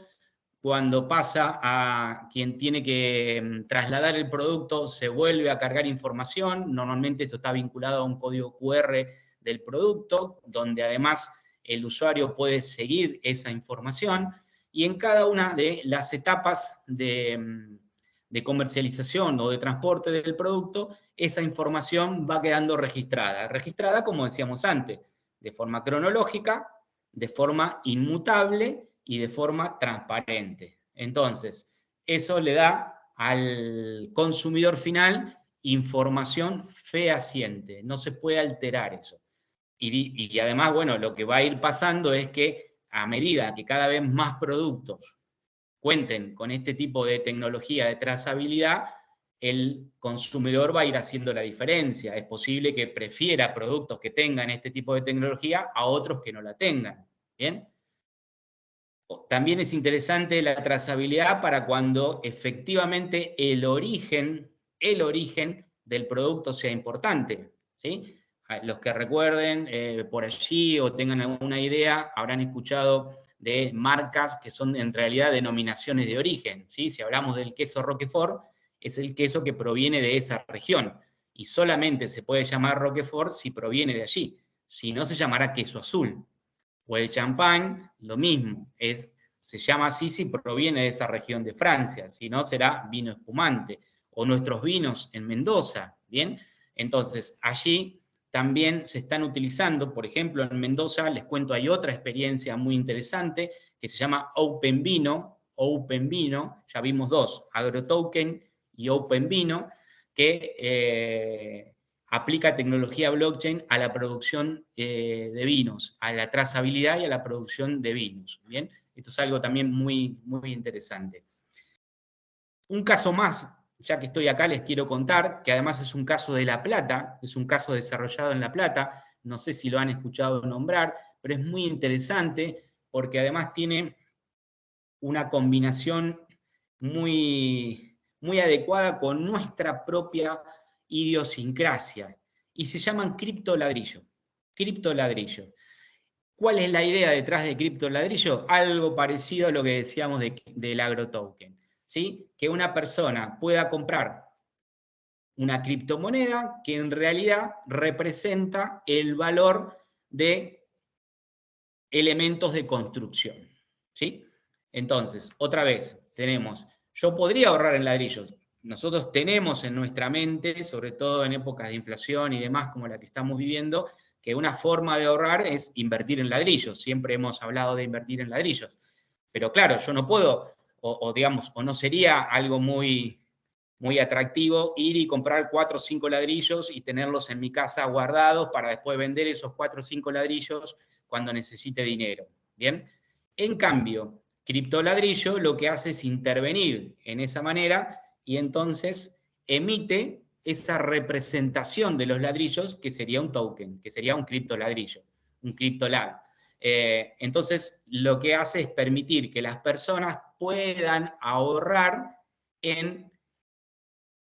cuando pasa a quien tiene que trasladar el producto, se vuelve a cargar información. Normalmente esto está vinculado a un código QR del producto, donde además el usuario puede seguir esa información. Y en cada una de las etapas de comercialización o de transporte del producto, esa información va quedando registrada. Registrada, como decíamos antes, de forma cronológica, de forma inmutable y de forma transparente. Entonces, eso le da al consumidor final información fehaciente, no se puede alterar eso. Y además, bueno, lo que va a ir pasando es que a medida que cada vez más productos cuenten con este tipo de tecnología de trazabilidad, el consumidor va a ir haciendo la diferencia. Es posible que prefiera productos que tengan este tipo de tecnología a otros que no la tengan. ¿Bien? También es interesante la trazabilidad para cuando efectivamente el origen del producto sea importante, ¿sí? Los que recuerden por allí o tengan alguna idea, habrán escuchado de marcas que son en realidad denominaciones de origen, ¿sí? Si hablamos del queso Roquefort, es el queso que proviene de esa región, y solamente se puede llamar Roquefort si proviene de allí, si no se llamará queso azul. O el champán, lo mismo, se llama así si proviene de esa región de Francia, si no será vino espumante. O nuestros vinos en Mendoza, ¿bien? Entonces, allí también se están utilizando, por ejemplo, en Mendoza, les cuento, hay otra experiencia muy interesante que se llama Open Vino, ya vimos dos, AgroToken y Open Vino, que aplica tecnología blockchain a la producción de vinos, a la trazabilidad y a la producción de vinos, ¿bien? Esto es algo también muy, muy interesante. Un caso más, ya que estoy acá, les quiero contar, que además es un caso de La Plata, es un caso desarrollado en La Plata, no sé si lo han escuchado nombrar, pero es muy interesante porque además tiene una combinación muy, muy adecuada con nuestra propia idiosincrasia, y se llaman criptoladrillo. Criptoladrillo. ¿Cuál es la idea detrás de criptoladrillo? Algo parecido a lo que decíamos del agrotoken, ¿sí? Que una persona pueda comprar una criptomoneda que en realidad representa el valor de elementos de construcción, ¿sí? Entonces, otra vez, yo podría ahorrar en ladrillos. Nosotros tenemos en nuestra mente, sobre todo en épocas de inflación y demás como la que estamos viviendo, que una forma de ahorrar es invertir en ladrillos. Siempre hemos hablado de invertir en ladrillos. Pero claro, yo no puedo, o no sería algo muy, muy atractivo ir y comprar 4 o 5 ladrillos y tenerlos en mi casa guardados para después vender esos 4 o 5 ladrillos cuando necesite dinero. ¿Bien? En cambio, criptoladrillo lo que hace es intervenir en esa manera y entonces emite esa representación de los ladrillos que sería un token, que sería un criptoladrillo, un criptolad. Entonces, lo que hace es permitir que las personas puedan ahorrar en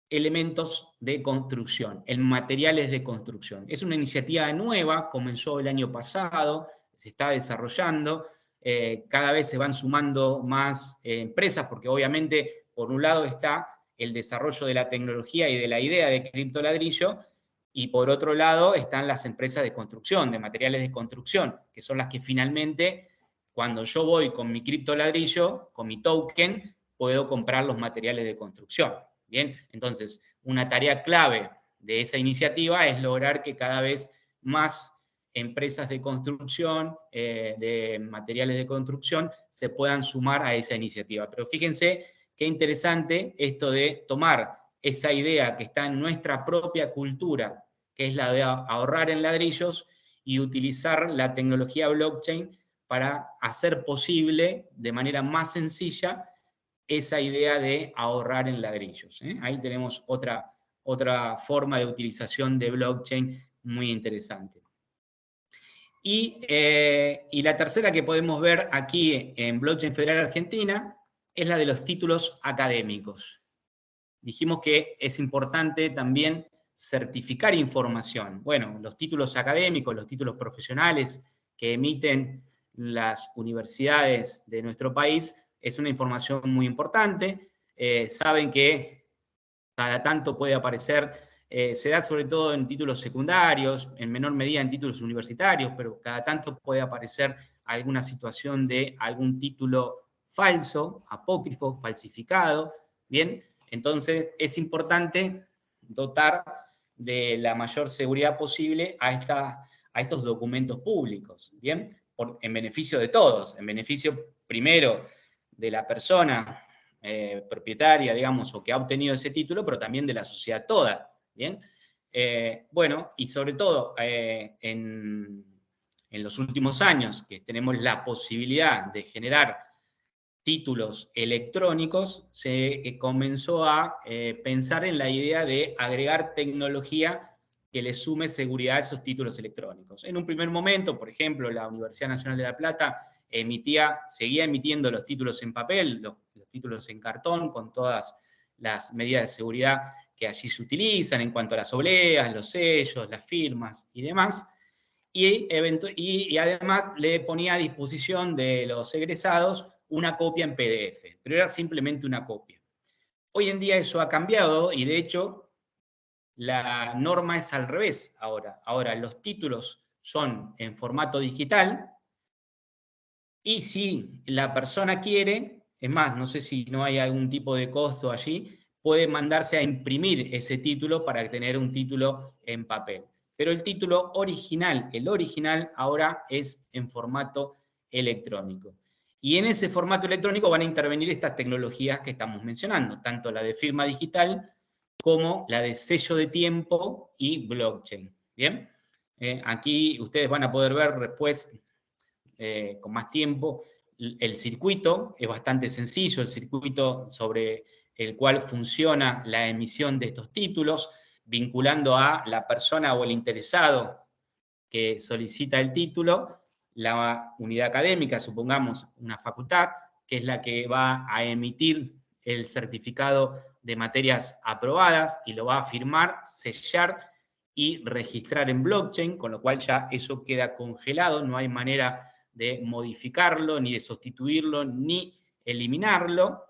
elementos de construcción, en materiales de construcción. Es una iniciativa nueva, comenzó el año pasado, se está desarrollando, cada vez se van sumando más empresas, porque obviamente por un lado está el desarrollo de la tecnología y de la idea de criptoladrillo, y por otro lado están las empresas de construcción, de materiales de construcción, que son las que finalmente, cuando yo voy con mi criptoladrillo, con mi token, puedo comprar los materiales de construcción. Bien, entonces, una tarea clave de esa iniciativa es lograr que cada vez más empresas de construcción, de materiales de construcción, se puedan sumar a esa iniciativa. Pero fíjense qué interesante esto de tomar esa idea que está en nuestra propia cultura, que es la de ahorrar en ladrillos, y utilizar la tecnología blockchain para hacer posible de manera más sencilla esa idea de ahorrar en ladrillos. Ahí tenemos otra forma de utilización de blockchain muy interesante. Y la tercera que podemos ver aquí en Blockchain Federal Argentina es la de los títulos académicos. Dijimos que es importante también certificar información. Bueno, los títulos académicos, los títulos profesionales que emiten las universidades de nuestro país es una información muy importante. Saben que cada tanto puede aparecer, se da sobre todo en títulos secundarios, en menor medida en títulos universitarios, pero cada tanto puede aparecer alguna situación de algún título falso, apócrifo, falsificado, ¿bien? Entonces es importante dotar de la mayor seguridad posible a estos documentos públicos, ¿bien? En beneficio de todos, en beneficio primero de la persona propietaria, digamos, o que ha obtenido ese título, pero también de la sociedad toda, ¿bien? Bueno, y sobre todo en los últimos años que tenemos la posibilidad de generar títulos electrónicos, se comenzó a pensar en la idea de agregar tecnología que le sume seguridad a esos títulos electrónicos. En un primer momento, por ejemplo, la Universidad Nacional de La Plata seguía emitiendo los títulos en papel, los títulos en cartón, con todas las medidas de seguridad que allí se utilizan en cuanto a las obleas, los sellos, las firmas y demás. Y además le ponía a disposición de los egresados una copia en PDF, pero era simplemente una copia. Hoy en día eso ha cambiado y de hecho la norma es al revés ahora. Ahora los títulos son en formato digital y si la persona quiere, es más, no sé si no hay algún tipo de costo allí, puede mandarse a imprimir ese título para tener un título en papel. Pero el título original, el original ahora es en formato electrónico. Y en ese formato electrónico van a intervenir estas tecnologías que estamos mencionando, tanto la de firma digital como la de sello de tiempo y blockchain. ¿Bien? Aquí ustedes van a poder ver después, con más tiempo, el circuito. Es bastante sencillo, el circuito sobre el cual funciona la emisión de estos títulos, vinculando a la persona o el interesado que solicita el título, la unidad académica, supongamos una facultad, que es la que va a emitir el certificado de materias aprobadas y lo va a firmar, sellar y registrar en blockchain, con lo cual ya eso queda congelado, no hay manera de modificarlo, ni de sustituirlo, ni eliminarlo.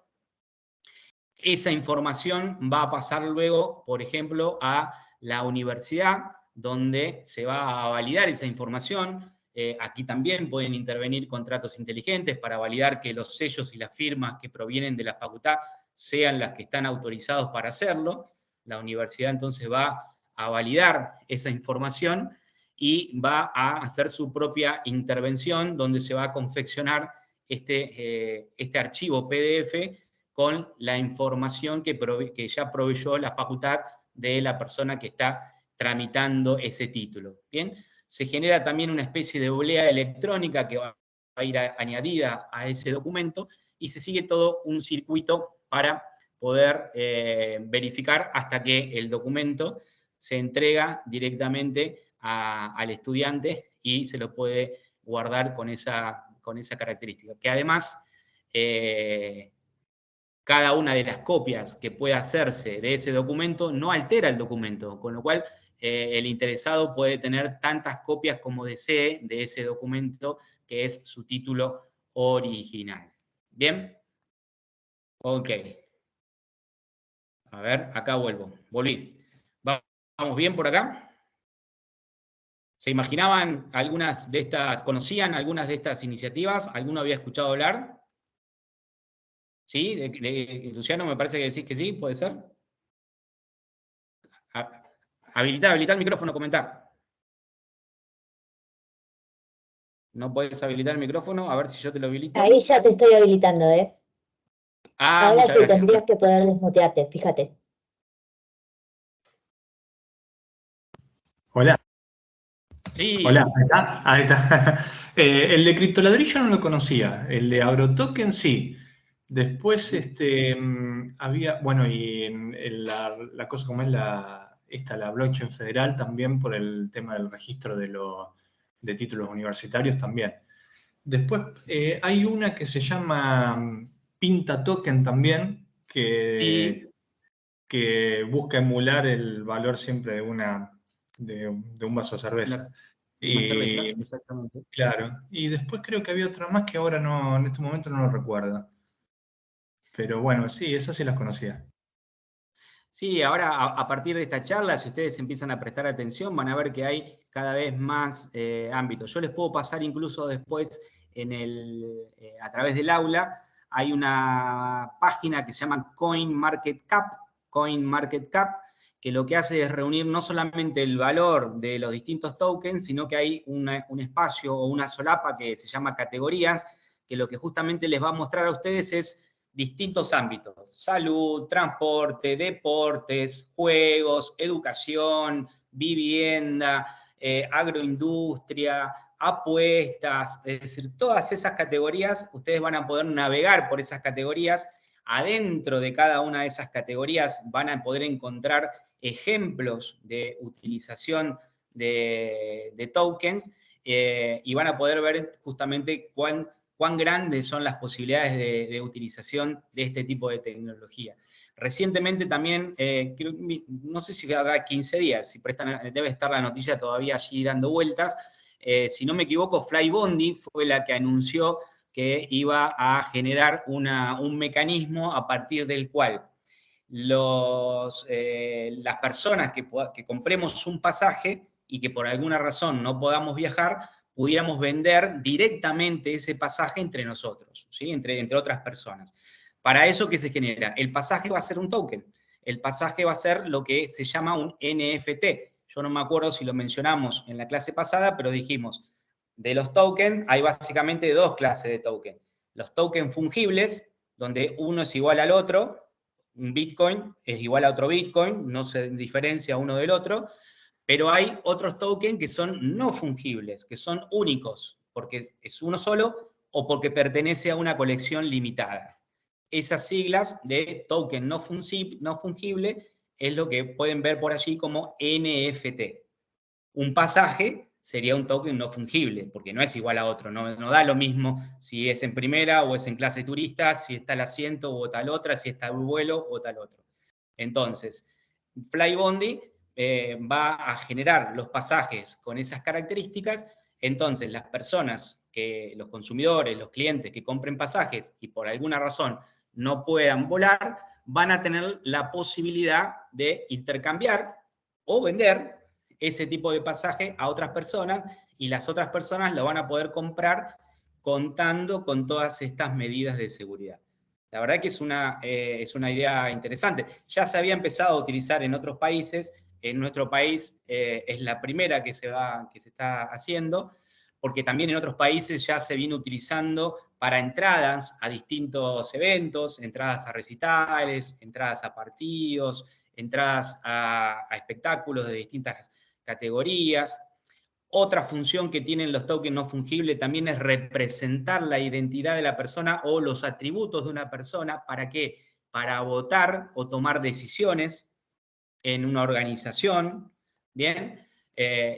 Esa información va a pasar luego, por ejemplo, a la universidad, donde se va a validar esa información. Aquí también pueden intervenir contratos inteligentes para validar que los sellos y las firmas que provienen de la facultad sean las que están autorizados para hacerlo. La universidad entonces va a validar esa información y va a hacer su propia intervención, donde se va a confeccionar este archivo PDF con la información que ya proveyó la facultad de la persona que está tramitando ese título. ¿Bien? Se genera también una especie de oblea electrónica que va a ir añadida a ese documento y se sigue todo un circuito para poder verificar hasta que el documento se entrega directamente al estudiante y se lo puede guardar con esa característica. Que además, cada una de las copias que pueda hacerse de ese documento no altera el documento, con lo cual el interesado puede tener tantas copias como desee de ese documento, que es su título original. ¿Bien? Ok. A ver, acá volví. ¿Vamos bien por acá? ¿Se imaginaban algunas de estas, conocían algunas de estas iniciativas? ¿Alguno había escuchado hablar? ¿Sí? Luciano, me parece que decís que sí, ¿puede ser? Habilitar el micrófono, comentar. ¿No puedes habilitar el micrófono? A ver si yo te lo habilito. Ahí ya te estoy habilitando, ¿eh? Ah, Ahora muchas sí gracias. tendrías que poder desmutearte, fíjate. Hola. Sí. Hola, ¿ahí está? Ahí está. El de criptoladrillo no lo conocía, el de AgroToken sí. Después había, bueno, y la cosa como es la blockchain federal también por el tema del registro de títulos universitarios también. Después hay una que se llama Pinta Token también, que busca emular el valor siempre de un vaso de cerveza. Una cerveza, Y exactamente. claro, y después creo que había otra más que ahora no, en este momento no lo recuerdo. Pero bueno, sí, esas sí las conocía. Sí, ahora a partir de esta charla, si ustedes empiezan a prestar atención, van a ver que hay cada vez más ámbitos. Yo les puedo pasar incluso después a través del aula, hay una página que se llama CoinMarketCap, que lo que hace es reunir no solamente el valor de los distintos tokens, sino que hay un espacio o una solapa que se llama categorías, que lo que justamente les va a mostrar a ustedes es distintos ámbitos: salud, transporte, deportes, juegos, educación, vivienda, agroindustria, apuestas, es decir, todas esas categorías, ustedes van a poder navegar por esas categorías. Adentro de cada una de esas categorías van a poder encontrar ejemplos de utilización de tokens y van a poder ver justamente cuán grandes son las posibilidades de utilización de este tipo de tecnología. Recientemente también, no sé si habrá 15 días, si debe estar la noticia todavía allí dando vueltas, si no me equivoco, Flybondi fue la que anunció que iba a generar un mecanismo a partir del cual las personas que compremos un pasaje y que por alguna razón no podamos viajar, pudiéramos vender directamente ese pasaje entre nosotros, ¿sí? entre otras personas. Para eso, ¿qué se genera? El pasaje va a ser un token. El pasaje va a ser lo que se llama un NFT. Yo no me acuerdo si lo mencionamos en la clase pasada, pero dijimos, de los tokens hay básicamente dos clases de tokens. Los tokens fungibles, donde uno es igual al otro, un Bitcoin es igual a otro Bitcoin, no se diferencia uno del otro, pero hay otros tokens que son no fungibles, que son únicos, porque es uno solo o porque pertenece a una colección limitada. Esas siglas de token no fungible es lo que pueden ver por allí como NFT. Un pasaje sería un token no fungible, porque no es igual a otro, no da lo mismo si es en primera o es en clase turista, si está el asiento o tal otra, si está el vuelo o tal otro. Entonces, Flybondi va a generar los pasajes con esas características. Entonces, las personas, los consumidores, los clientes que compren pasajes y por alguna razón no puedan volar, van a tener la posibilidad de intercambiar o vender ese tipo de pasaje a otras personas, y las otras personas lo van a poder comprar contando con todas estas medidas de seguridad. La verdad que es una idea interesante. Ya se había empezado a utilizar en otros países. En nuestro país es la primera que se está haciendo, porque también en otros países ya se viene utilizando para entradas a distintos eventos, entradas a recitales, entradas a partidos, entradas a espectáculos de distintas categorías. Otra función que tienen los tokens no fungibles también es representar la identidad de la persona o los atributos de una persona. ¿Para qué? Para votar o tomar decisiones en una organización. ¿Bien?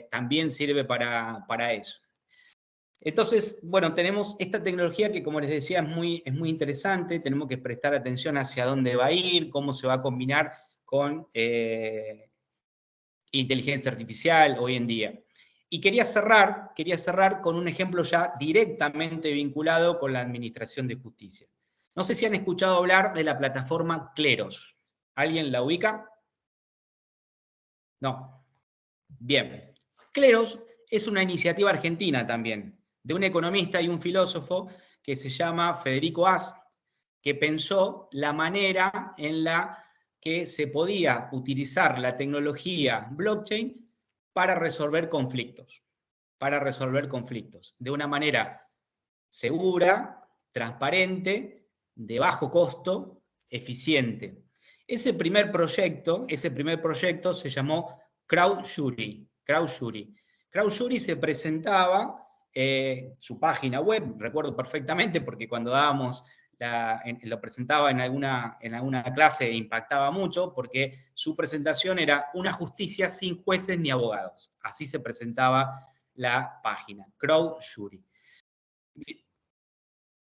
También sirve para eso. Entonces, bueno, tenemos esta tecnología que, como les decía, es muy interesante. Tenemos que prestar atención hacia dónde va a ir, cómo se va a combinar con inteligencia artificial hoy en día. Y quería cerrar con un ejemplo ya directamente vinculado con la administración de justicia. No sé si han escuchado hablar de la plataforma Kleros. ¿Alguien la ubica? No. Bien. Kleros es una iniciativa argentina también, de un economista y un filósofo que se llama Federico Ast, que pensó la manera en la que se podía utilizar la tecnología blockchain para resolver conflictos, de una manera segura, transparente, de bajo costo, eficiente. Ese primer proyecto se llamó CrowdJury. CrowdJury. CrowdJury se presentaba, su página web, recuerdo perfectamente porque cuando dábamos, lo presentaba en alguna clase e impactaba mucho porque su presentación era una justicia sin jueces ni abogados. Así se presentaba la página, CrowdJury.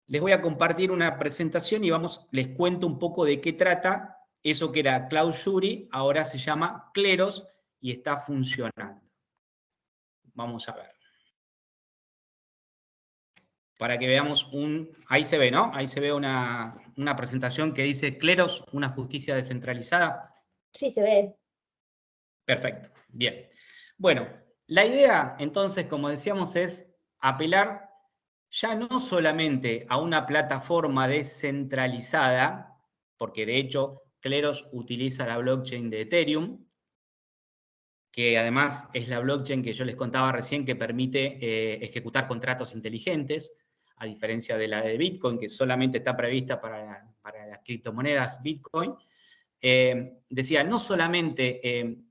Les voy a compartir una presentación y les cuento un poco de qué trata eso que era CrowdJury, ahora se llama Kleros y está funcionando. Vamos a ver. Para que veamos ahí se ve, ¿no? Ahí se ve una presentación que dice Kleros, una justicia descentralizada. Sí, se ve. Perfecto, bien. Bueno, la idea, entonces, como decíamos, es apelar ya no solamente a una plataforma descentralizada, porque de hecho Kleros utiliza la blockchain de Ethereum, que además es la blockchain que yo les contaba recién que permite ejecutar contratos inteligentes, a diferencia de la de Bitcoin, que solamente está prevista para las criptomonedas Bitcoin. Decía, no solamente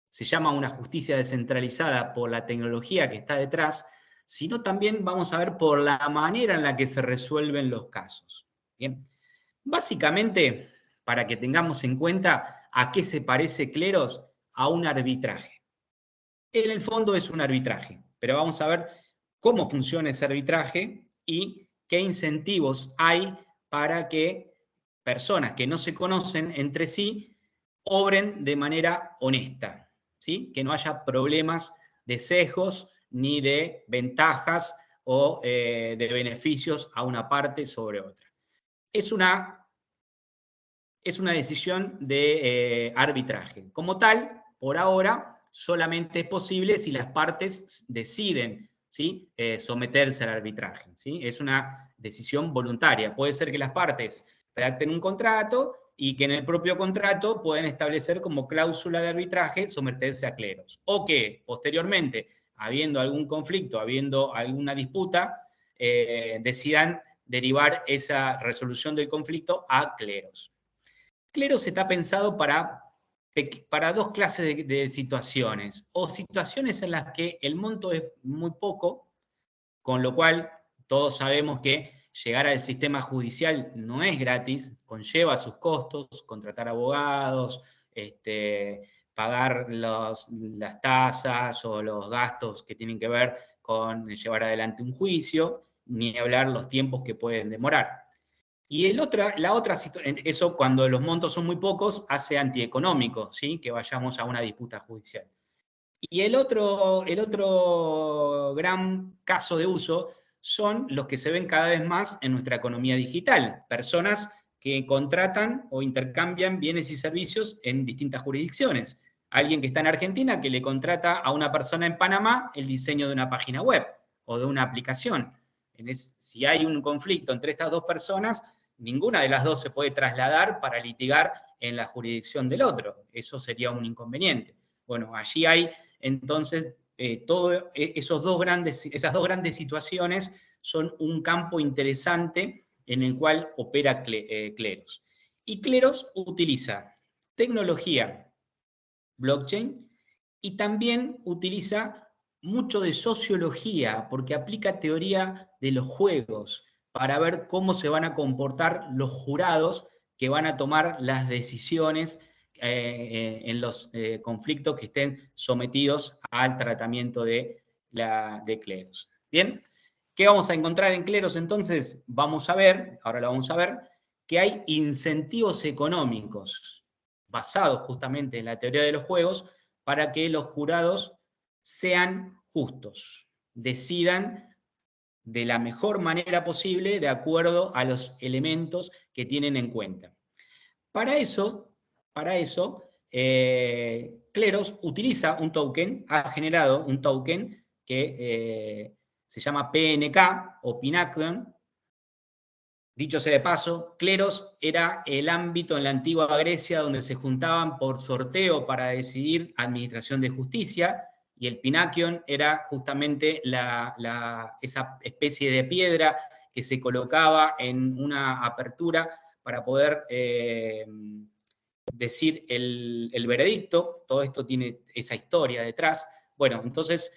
se llama una justicia descentralizada por la tecnología que está detrás, sino también vamos a ver por la manera en la que se resuelven los casos. Bien. Básicamente, para que tengamos en cuenta a qué se parece Kleros, a un arbitraje. En el fondo es un arbitraje, pero vamos a ver cómo funciona ese arbitraje y qué incentivos hay para que personas que no se conocen entre sí obren de manera honesta, ¿sí? Que no haya problemas de sesgos ni de ventajas o de beneficios a una parte sobre otra. Es una decisión de arbitraje. Como tal, por ahora, solamente es posible si las partes deciden, ¿sí? Someterse al arbitraje, ¿sí? Es una decisión voluntaria. Puede ser que las partes redacten un contrato y que en el propio contrato pueden establecer como cláusula de arbitraje someterse a Kleros. O que, posteriormente, habiendo algún conflicto, habiendo alguna disputa, decidan derivar esa resolución del conflicto a Kleros. Kleros está pensado para dos clases de situaciones, o situaciones en las que el monto es muy poco, con lo cual todos sabemos que llegar al sistema judicial no es gratis, conlleva sus costos, contratar abogados, pagar las tasas o los gastos que tienen que ver con llevar adelante un juicio, ni hablar los tiempos que pueden demorar. Y la otra situación, eso cuando los montos son muy pocos, hace antieconómico, ¿sí? Que vayamos a una disputa judicial. Y el otro gran caso de uso son los que se ven cada vez más en nuestra economía digital. Personas que contratan o intercambian bienes y servicios en distintas jurisdicciones. Alguien que está en Argentina que le contrata a una persona en Panamá el diseño de una página web o de una aplicación. Si hay un conflicto entre estas dos personas, ninguna de las dos se puede trasladar para litigar en la jurisdicción del otro. Eso sería un inconveniente. Bueno, allí hay entonces esas dos grandes situaciones son un campo interesante en el cual opera Kleros. Y Kleros utiliza tecnología blockchain y también utiliza mucho de sociología porque aplica teoría de los juegos para ver cómo se van a comportar los jurados que van a tomar las decisiones en los conflictos que estén sometidos al tratamiento de Kleros. ¿Bien? ¿Qué vamos a encontrar en Kleros entonces? Ahora lo vamos a ver, que hay incentivos económicos basados justamente en la teoría de los juegos para que los jurados sean justos, decidan de la mejor manera posible de acuerdo a los elementos que tienen en cuenta. Para eso, Kleros utiliza un token, ha generado un token que se llama PNK o Pinakion. Dicho sea de paso, Kleros era el ámbito en la antigua Grecia donde se juntaban por sorteo para decidir administración de justicia, y el Pinakion era justamente esa especie de piedra que se colocaba en una apertura para poder decir el veredicto. Todo esto tiene esa historia detrás. Bueno, entonces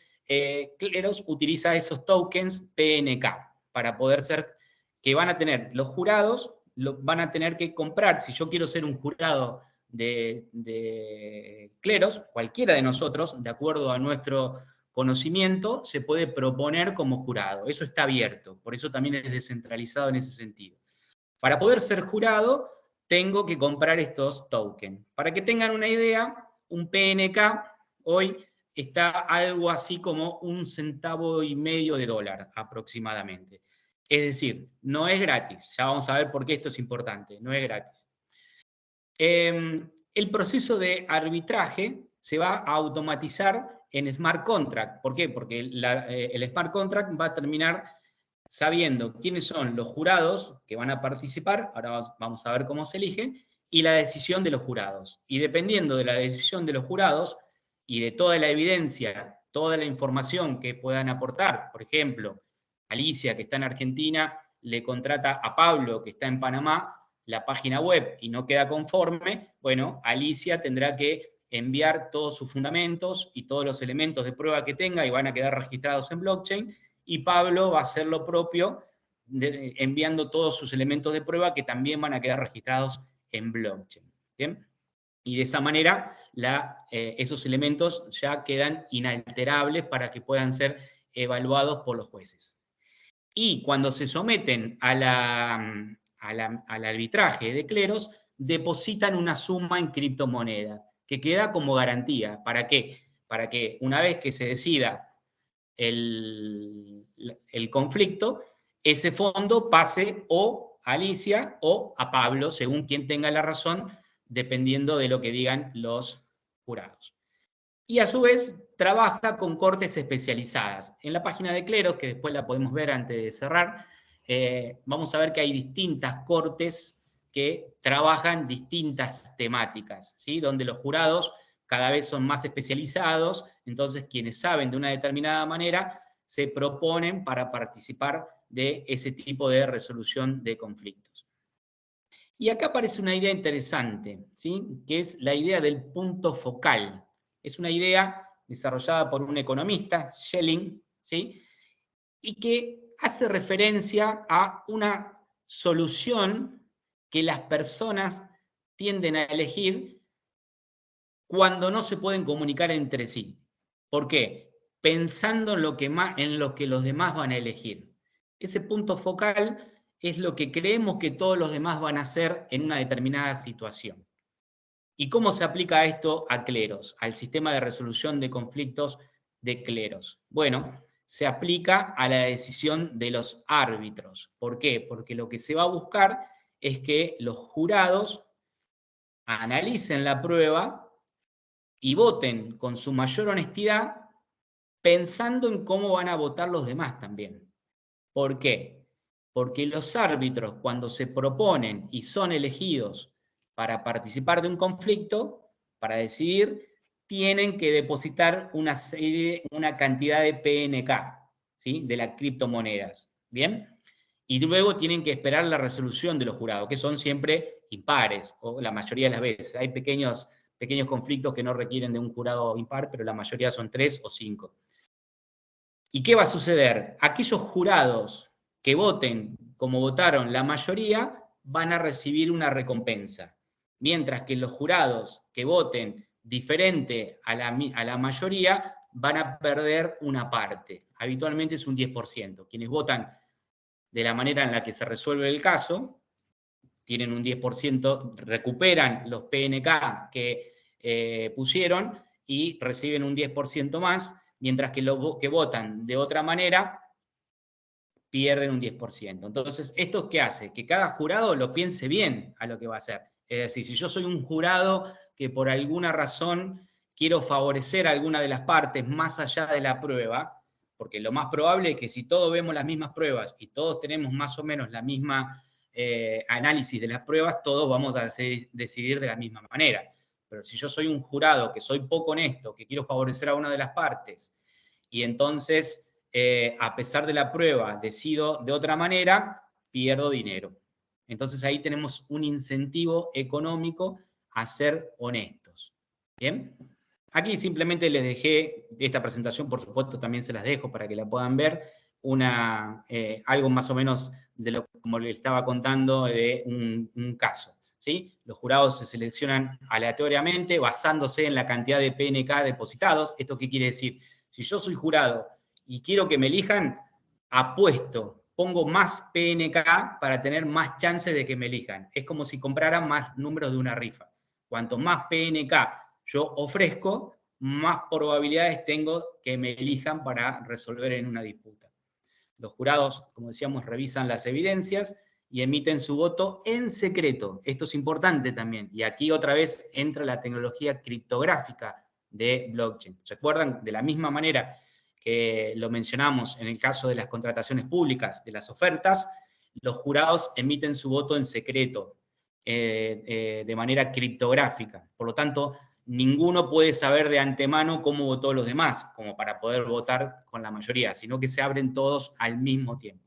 Kleros utiliza esos tokens PNK para poder ser, que van a tener los jurados, van a tener que comprar. Si yo quiero ser un jurado de Kleros, cualquiera de nosotros, de acuerdo a nuestro conocimiento, se puede proponer como jurado. Eso está abierto, por eso también es descentralizado en ese sentido. Para poder ser jurado, tengo que comprar estos tokens. Para que tengan una idea, un PNK hoy está algo así como $1,50 aproximadamente. Es decir, no es gratis. Ya vamos a ver por qué esto es importante. No es gratis. El proceso de arbitraje se va a automatizar en smart contract. ¿Por qué? Porque el smart contract va a terminar sabiendo quiénes son los jurados que van a participar, ahora vamos a ver cómo se eligen, y la decisión de los jurados. Y dependiendo de la decisión de los jurados y de toda la evidencia, toda la información que puedan aportar, por ejemplo, Alicia, que está en Argentina, le contrata a Pablo, que está en Panamá, la página web y no queda conforme, bueno, Alicia tendrá que enviar todos sus fundamentos y todos los elementos de prueba que tenga y van a quedar registrados en blockchain, y Pablo va a hacer lo propio, enviando todos sus elementos de prueba que también van a quedar registrados en blockchain. ¿Bien? Y de esa manera esos elementos ya quedan inalterables para que puedan ser evaluados por los jueces. Y cuando se someten al arbitraje de Kleros, depositan una suma en criptomoneda, que queda como garantía. ¿Para qué? Para que una vez que se decida el conflicto, ese fondo pase o a Alicia o a Pablo, según quien tenga la razón, dependiendo de lo que digan los jurados. Y a su vez trabaja con cortes especializadas. En la página de Kleros, que después la podemos ver antes de cerrar, vamos a ver que hay distintas cortes que trabajan distintas temáticas, ¿sí? Donde los jurados cada vez son más especializados, entonces quienes saben de una determinada manera se proponen para participar de ese tipo de resolución de conflictos. Y acá aparece una idea interesante, ¿sí? Que es la idea del punto focal. Es una idea desarrollada por un economista, Schelling, ¿sí? Y que hace referencia a una solución que las personas tienden a elegir cuando no se pueden comunicar entre sí. ¿Por qué? Pensando en lo que los demás van a elegir. Ese punto focal es lo que creemos que todos los demás van a hacer en una determinada situación. ¿Y cómo se aplica esto a Kleros, al sistema de resolución de conflictos de Kleros? Bueno, se aplica a la decisión de los árbitros. ¿Por qué? Porque lo que se va a buscar es que los jurados analicen la prueba y voten con su mayor honestidad, pensando en cómo van a votar los demás también. ¿Por qué? Porque los árbitros, cuando se proponen y son elegidos para participar de un conflicto, para decidir, tienen que depositar una cantidad de PNK, ¿sí? De las criptomonedas. ¿Bien? Y luego tienen que esperar la resolución de los jurados, que son siempre impares, o la mayoría de las veces. Hay pequeños conflictos que no requieren de un jurado impar, pero la mayoría son 3 o 5. ¿Y qué va a suceder? Aquellos jurados que voten como votaron la mayoría van a recibir una recompensa, mientras que los jurados que voten diferente a la mayoría van a perder una parte. Habitualmente es un 10%. Quienes votan de la manera en la que se resuelve el caso tienen un 10%, recuperan los PNK que pusieron y reciben un 10% más, mientras que los que votan de otra manera pierden un 10%. Entonces, ¿esto qué hace? Que cada jurado lo piense bien a lo que va a hacer. Es decir, si yo soy un jurado que por alguna razón quiero favorecer a alguna de las partes más allá de la prueba, porque lo más probable es que si todos vemos las mismas pruebas y todos tenemos más o menos la misma análisis de las pruebas, todos vamos a decidir de la misma manera. Pero si yo soy un jurado que soy poco honesto, que quiero favorecer a una de las partes, y entonces, a pesar de la prueba, decido de otra manera, pierdo dinero. Entonces ahí tenemos un incentivo económico a ser honestos. ¿Bien? Aquí simplemente les dejé, esta presentación por supuesto también se las dejo para que la puedan ver, algo más o menos de lo como les estaba contando de un caso. ¿Sí? Los jurados se seleccionan aleatoriamente basándose en la cantidad de PNK depositados. ¿Esto qué quiere decir? Si yo soy jurado y quiero que me elijan, apuesto, pongo más PNK para tener más chances de que me elijan. Es como si comprara más números de una rifa. Cuanto más PNK yo ofrezco, más probabilidades tengo que me elijan para resolver en una disputa. Los jurados, como decíamos, revisan las evidencias y emiten su voto en secreto. Esto es importante también. Y aquí otra vez entra la tecnología criptográfica de blockchain. ¿Recuerdan? De la misma manera que lo mencionamos en el caso de las contrataciones públicas, de las ofertas, los jurados emiten su voto en secreto, de manera criptográfica. Por lo tanto, ninguno puede saber de antemano cómo votó los demás, como para poder votar con la mayoría, sino que se abren todos al mismo tiempo.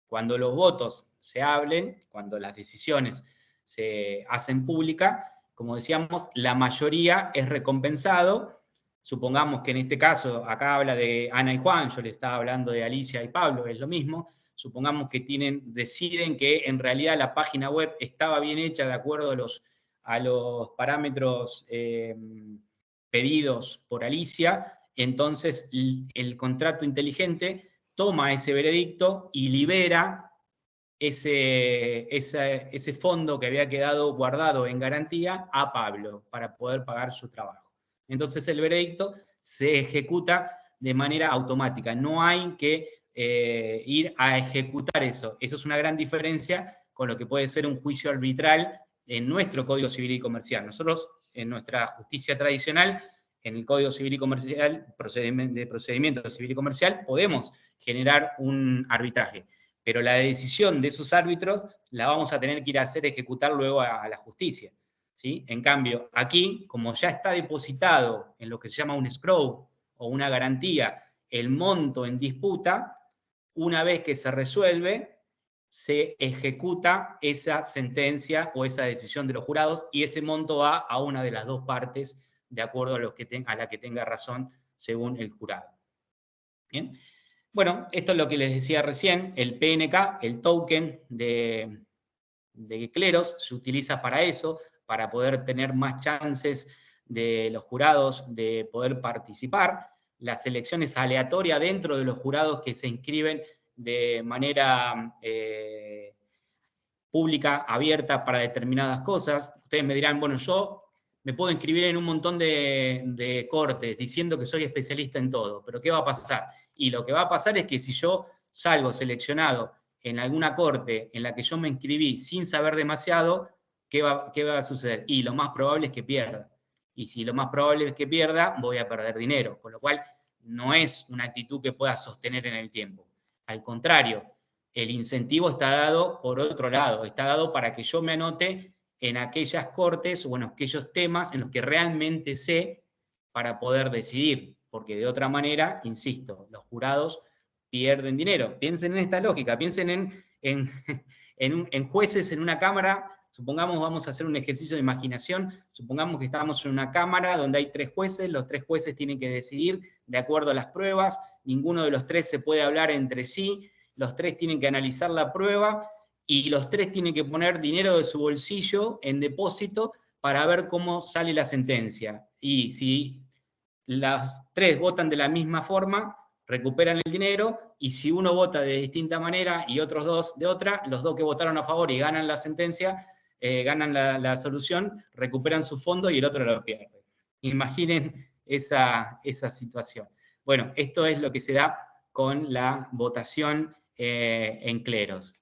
Cuando los votos se hablen, cuando las decisiones se hacen públicas, como decíamos, la mayoría es recompensado. Supongamos que en este caso, acá habla de Ana y Juan, yo le estaba hablando de Alicia y Pablo, es lo mismo. Supongamos que deciden que en realidad la página web estaba bien hecha de acuerdo a los parámetros pedidos por Alicia, entonces el contrato inteligente toma ese veredicto y libera ese fondo que había quedado guardado en garantía a Pablo para poder pagar su trabajo. Entonces el veredicto se ejecuta de manera automática, no hay que ir a ejecutar eso. Eso es una gran diferencia con lo que puede ser un juicio arbitral en nuestro Código Civil y Comercial. Nosotros, en nuestra justicia tradicional, en el Código Civil y Comercial, de procedimiento civil y comercial, podemos generar un arbitraje, pero la decisión de esos árbitros la vamos a tener que ir a hacer ejecutar luego a la justicia. ¿Sí? En cambio, aquí, como ya está depositado en lo que se llama un escrow o una garantía, el monto en disputa, una vez que se resuelve, se ejecuta esa sentencia o esa decisión de los jurados y ese monto va a una de las dos partes de acuerdo a la que tenga razón según el jurado. ¿Bien? Bueno, esto es lo que les decía recién, el PNK, el token de cleros, se utiliza para eso, para poder tener más chances de los jurados de poder participar. La selección es aleatoria dentro de los jurados que se inscriben de manera pública, abierta para determinadas cosas. Ustedes me dirán, bueno, yo me puedo inscribir en un montón de cortes diciendo que soy especialista en todo, pero ¿qué va a pasar? Y lo que va a pasar es que si yo salgo seleccionado en alguna corte en la que yo me inscribí sin saber demasiado, ¿qué va a suceder? Y lo más probable es que pierda. Y si lo más probable es que pierda, voy a perder dinero. Con lo cual, no es una actitud que pueda sostener en el tiempo. Al contrario, el incentivo está dado por otro lado. Está dado para que yo me anote en aquellas cortes o en aquellos temas en los que realmente sé para poder decidir. Porque de otra manera, insisto, los jurados pierden dinero. Piensen en esta lógica, piensen en jueces en una cámara. Supongamos, vamos a hacer un ejercicio de imaginación, supongamos que estamos en una cámara donde hay 3 jueces, los 3 jueces tienen que decidir de acuerdo a las pruebas, ninguno de los 3 se puede hablar entre sí, los 3 tienen que analizar la prueba y los 3 tienen que poner dinero de su bolsillo en depósito para ver cómo sale la sentencia. Y si las 3 votan de la misma forma, recuperan el dinero, y si uno vota de distinta manera y otros 2 de otra, los 2 que votaron a favor y ganan la sentencia, ganan la solución, recuperan su fondo y el otro lo pierde. Imaginen esa situación. Bueno, esto es lo que se da con la votación en cleros.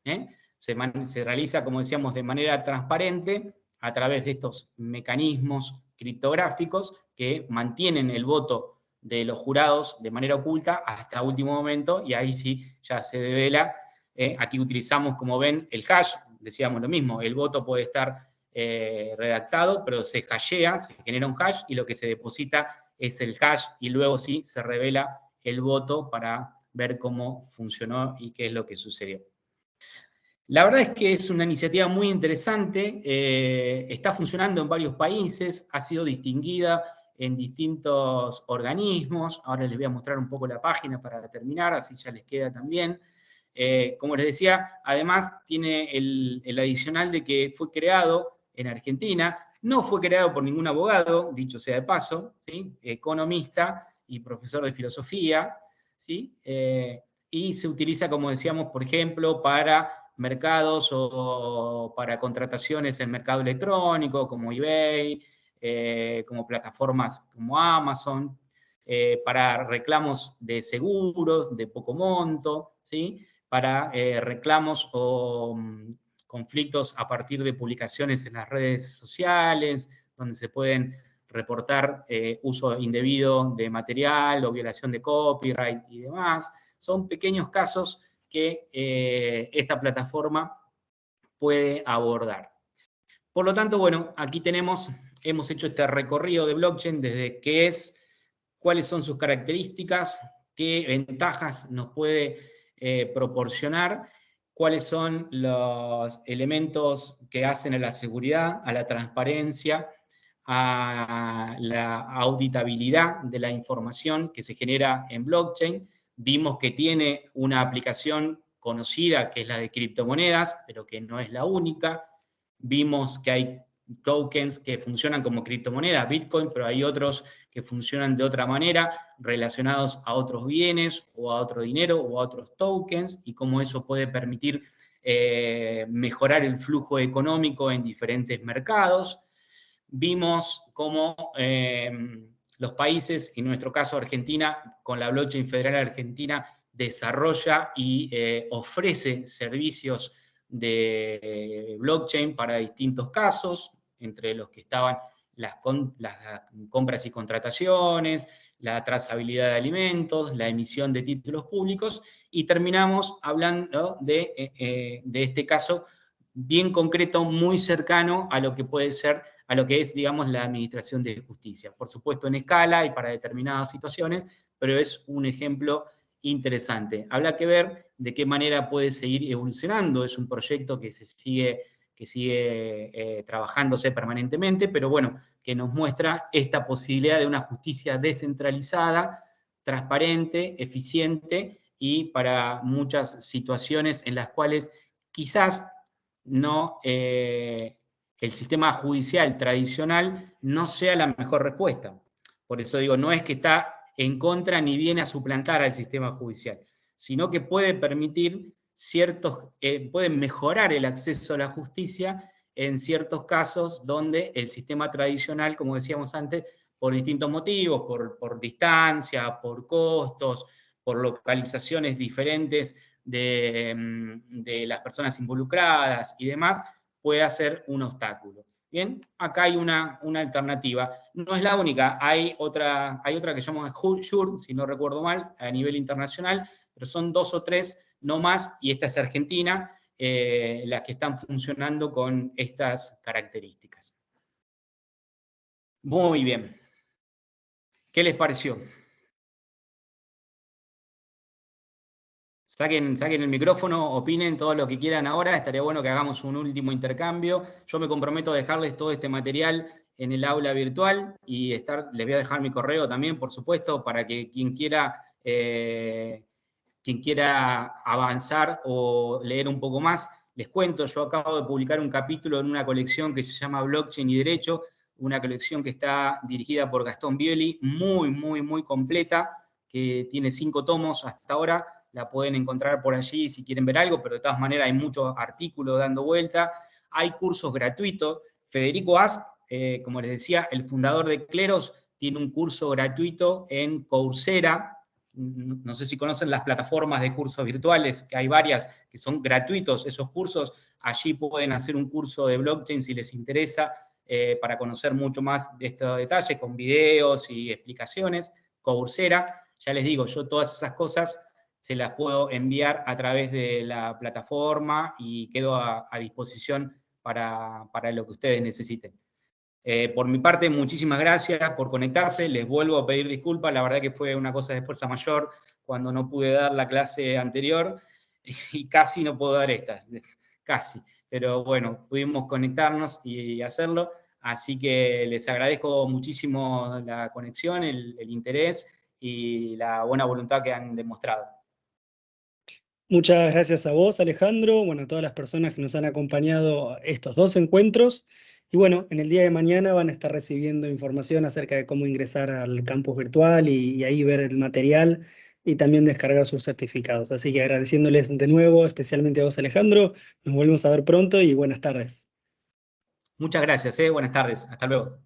Se realiza, como decíamos, de manera transparente a través de estos mecanismos criptográficos que mantienen el voto de los jurados de manera oculta hasta último momento, y ahí sí ya se devela. Aquí utilizamos, como ven, el hash, decíamos lo mismo, el voto puede estar redactado, pero se hashea, se genera un hash, y lo que se deposita es el hash, y luego sí se revela el voto para ver cómo funcionó y qué es lo que sucedió. La verdad es que es una iniciativa muy interesante, está funcionando en varios países, ha sido distinguida en distintos organismos. Ahora les voy a mostrar un poco la página para terminar, así ya les queda también. Como les decía, además tiene el adicional de que fue creado en Argentina, no fue creado por ningún abogado, dicho sea de paso, ¿sí? Economista y profesor de filosofía, ¿sí? Y se utiliza, como decíamos, por ejemplo, para mercados o para contrataciones en mercado electrónico, como eBay, como plataformas como Amazon, para reclamos de seguros de poco monto, ¿sí? Para reclamos o conflictos a partir de publicaciones en las redes sociales, donde se pueden reportar uso indebido de material o violación de copyright y demás. Son pequeños casos que esta plataforma puede abordar. Por lo tanto, bueno, aquí hemos hecho este recorrido de blockchain desde qué es, cuáles son sus características, qué ventajas nos puede proporcionar, cuáles son los elementos que hacen a la seguridad, a la transparencia, a la auditabilidad de la información que se genera en blockchain. Vimos que tiene una aplicación conocida que es la de criptomonedas, pero que no es la única. Vimos que hay tokens que funcionan como criptomonedas, Bitcoin, pero hay otros que funcionan de otra manera, relacionados a otros bienes o a otro dinero o a otros tokens, y cómo eso puede permitir mejorar el flujo económico en diferentes mercados. Vimos cómo los países, en nuestro caso Argentina, con la blockchain federal argentina, desarrolla y ofrece servicios de blockchain para distintos casos, entre los que estaban las compras y contrataciones, la trazabilidad de alimentos, la emisión de títulos públicos, y terminamos hablando de este caso bien concreto, muy cercano a lo que puede ser, a lo que es, digamos, la administración de justicia. Por supuesto, en escala y para determinadas situaciones, pero es un ejemplo interesante. Habrá que ver de qué manera puede seguir evolucionando. Es un proyecto que sigue trabajándose permanentemente, pero bueno, que nos muestra esta posibilidad de una justicia descentralizada, transparente, eficiente y para muchas situaciones en las cuales quizás no, el sistema judicial tradicional no sea la mejor respuesta. Por eso digo, no es que está en contra ni viene a suplantar al sistema judicial, sino que puede permitir puede mejorar el acceso a la justicia en ciertos casos donde el sistema tradicional, como decíamos antes, por distintos motivos, por distancia, por costos, por localizaciones diferentes de las personas involucradas y demás, puede ser un obstáculo. Bien, acá hay una alternativa. No es la única, hay otra que se llama Jur, si no recuerdo mal, a nivel internacional, pero son 2 o 3, no más, y esta es Argentina, las que están funcionando con estas características. Muy bien. ¿Qué les pareció? Saquen el micrófono, opinen todo lo que quieran ahora, estaría bueno que hagamos un último intercambio. Yo me comprometo a dejarles todo este material en el aula virtual y les voy a dejar mi correo también, por supuesto, para que quien quiera avanzar o leer un poco más. Les cuento, yo acabo de publicar un capítulo en una colección que se llama Blockchain y Derecho, una colección que está dirigida por Gastón Bieli, muy, muy, muy completa, que tiene 5 tomos hasta ahora. La pueden encontrar por allí si quieren ver algo, pero de todas maneras hay muchos artículos dando vuelta. Hay cursos gratuitos. Federico Ast, como les decía, el fundador de Cleros, tiene un curso gratuito en Coursera. No sé si conocen las plataformas de cursos virtuales, que hay varias que son gratuitos esos cursos. Allí pueden hacer un curso de blockchain si les interesa, para conocer mucho más de estos detalles, con videos y explicaciones. Coursera, ya les digo, yo todas esas cosas se las puedo enviar a través de la plataforma y quedo a disposición para lo que ustedes necesiten. Por mi parte, muchísimas gracias por conectarse. Les vuelvo a pedir disculpas. La verdad que fue una cosa de fuerza mayor cuando no pude dar la clase anterior y casi no puedo dar estas. Casi. Pero bueno, pudimos conectarnos y hacerlo. Así que les agradezco muchísimo la conexión, el interés y la buena voluntad que han demostrado. Muchas gracias a vos, Alejandro, bueno, a todas las personas que nos han acompañado a estos 2 encuentros. Y bueno, en el día de mañana van a estar recibiendo información acerca de cómo ingresar al campus virtual y ahí ver el material y también descargar sus certificados. Así que agradeciéndoles de nuevo, especialmente a vos, Alejandro, nos volvemos a ver pronto y buenas tardes. Muchas gracias, buenas tardes, hasta luego.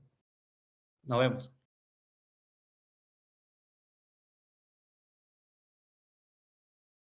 Nos vemos.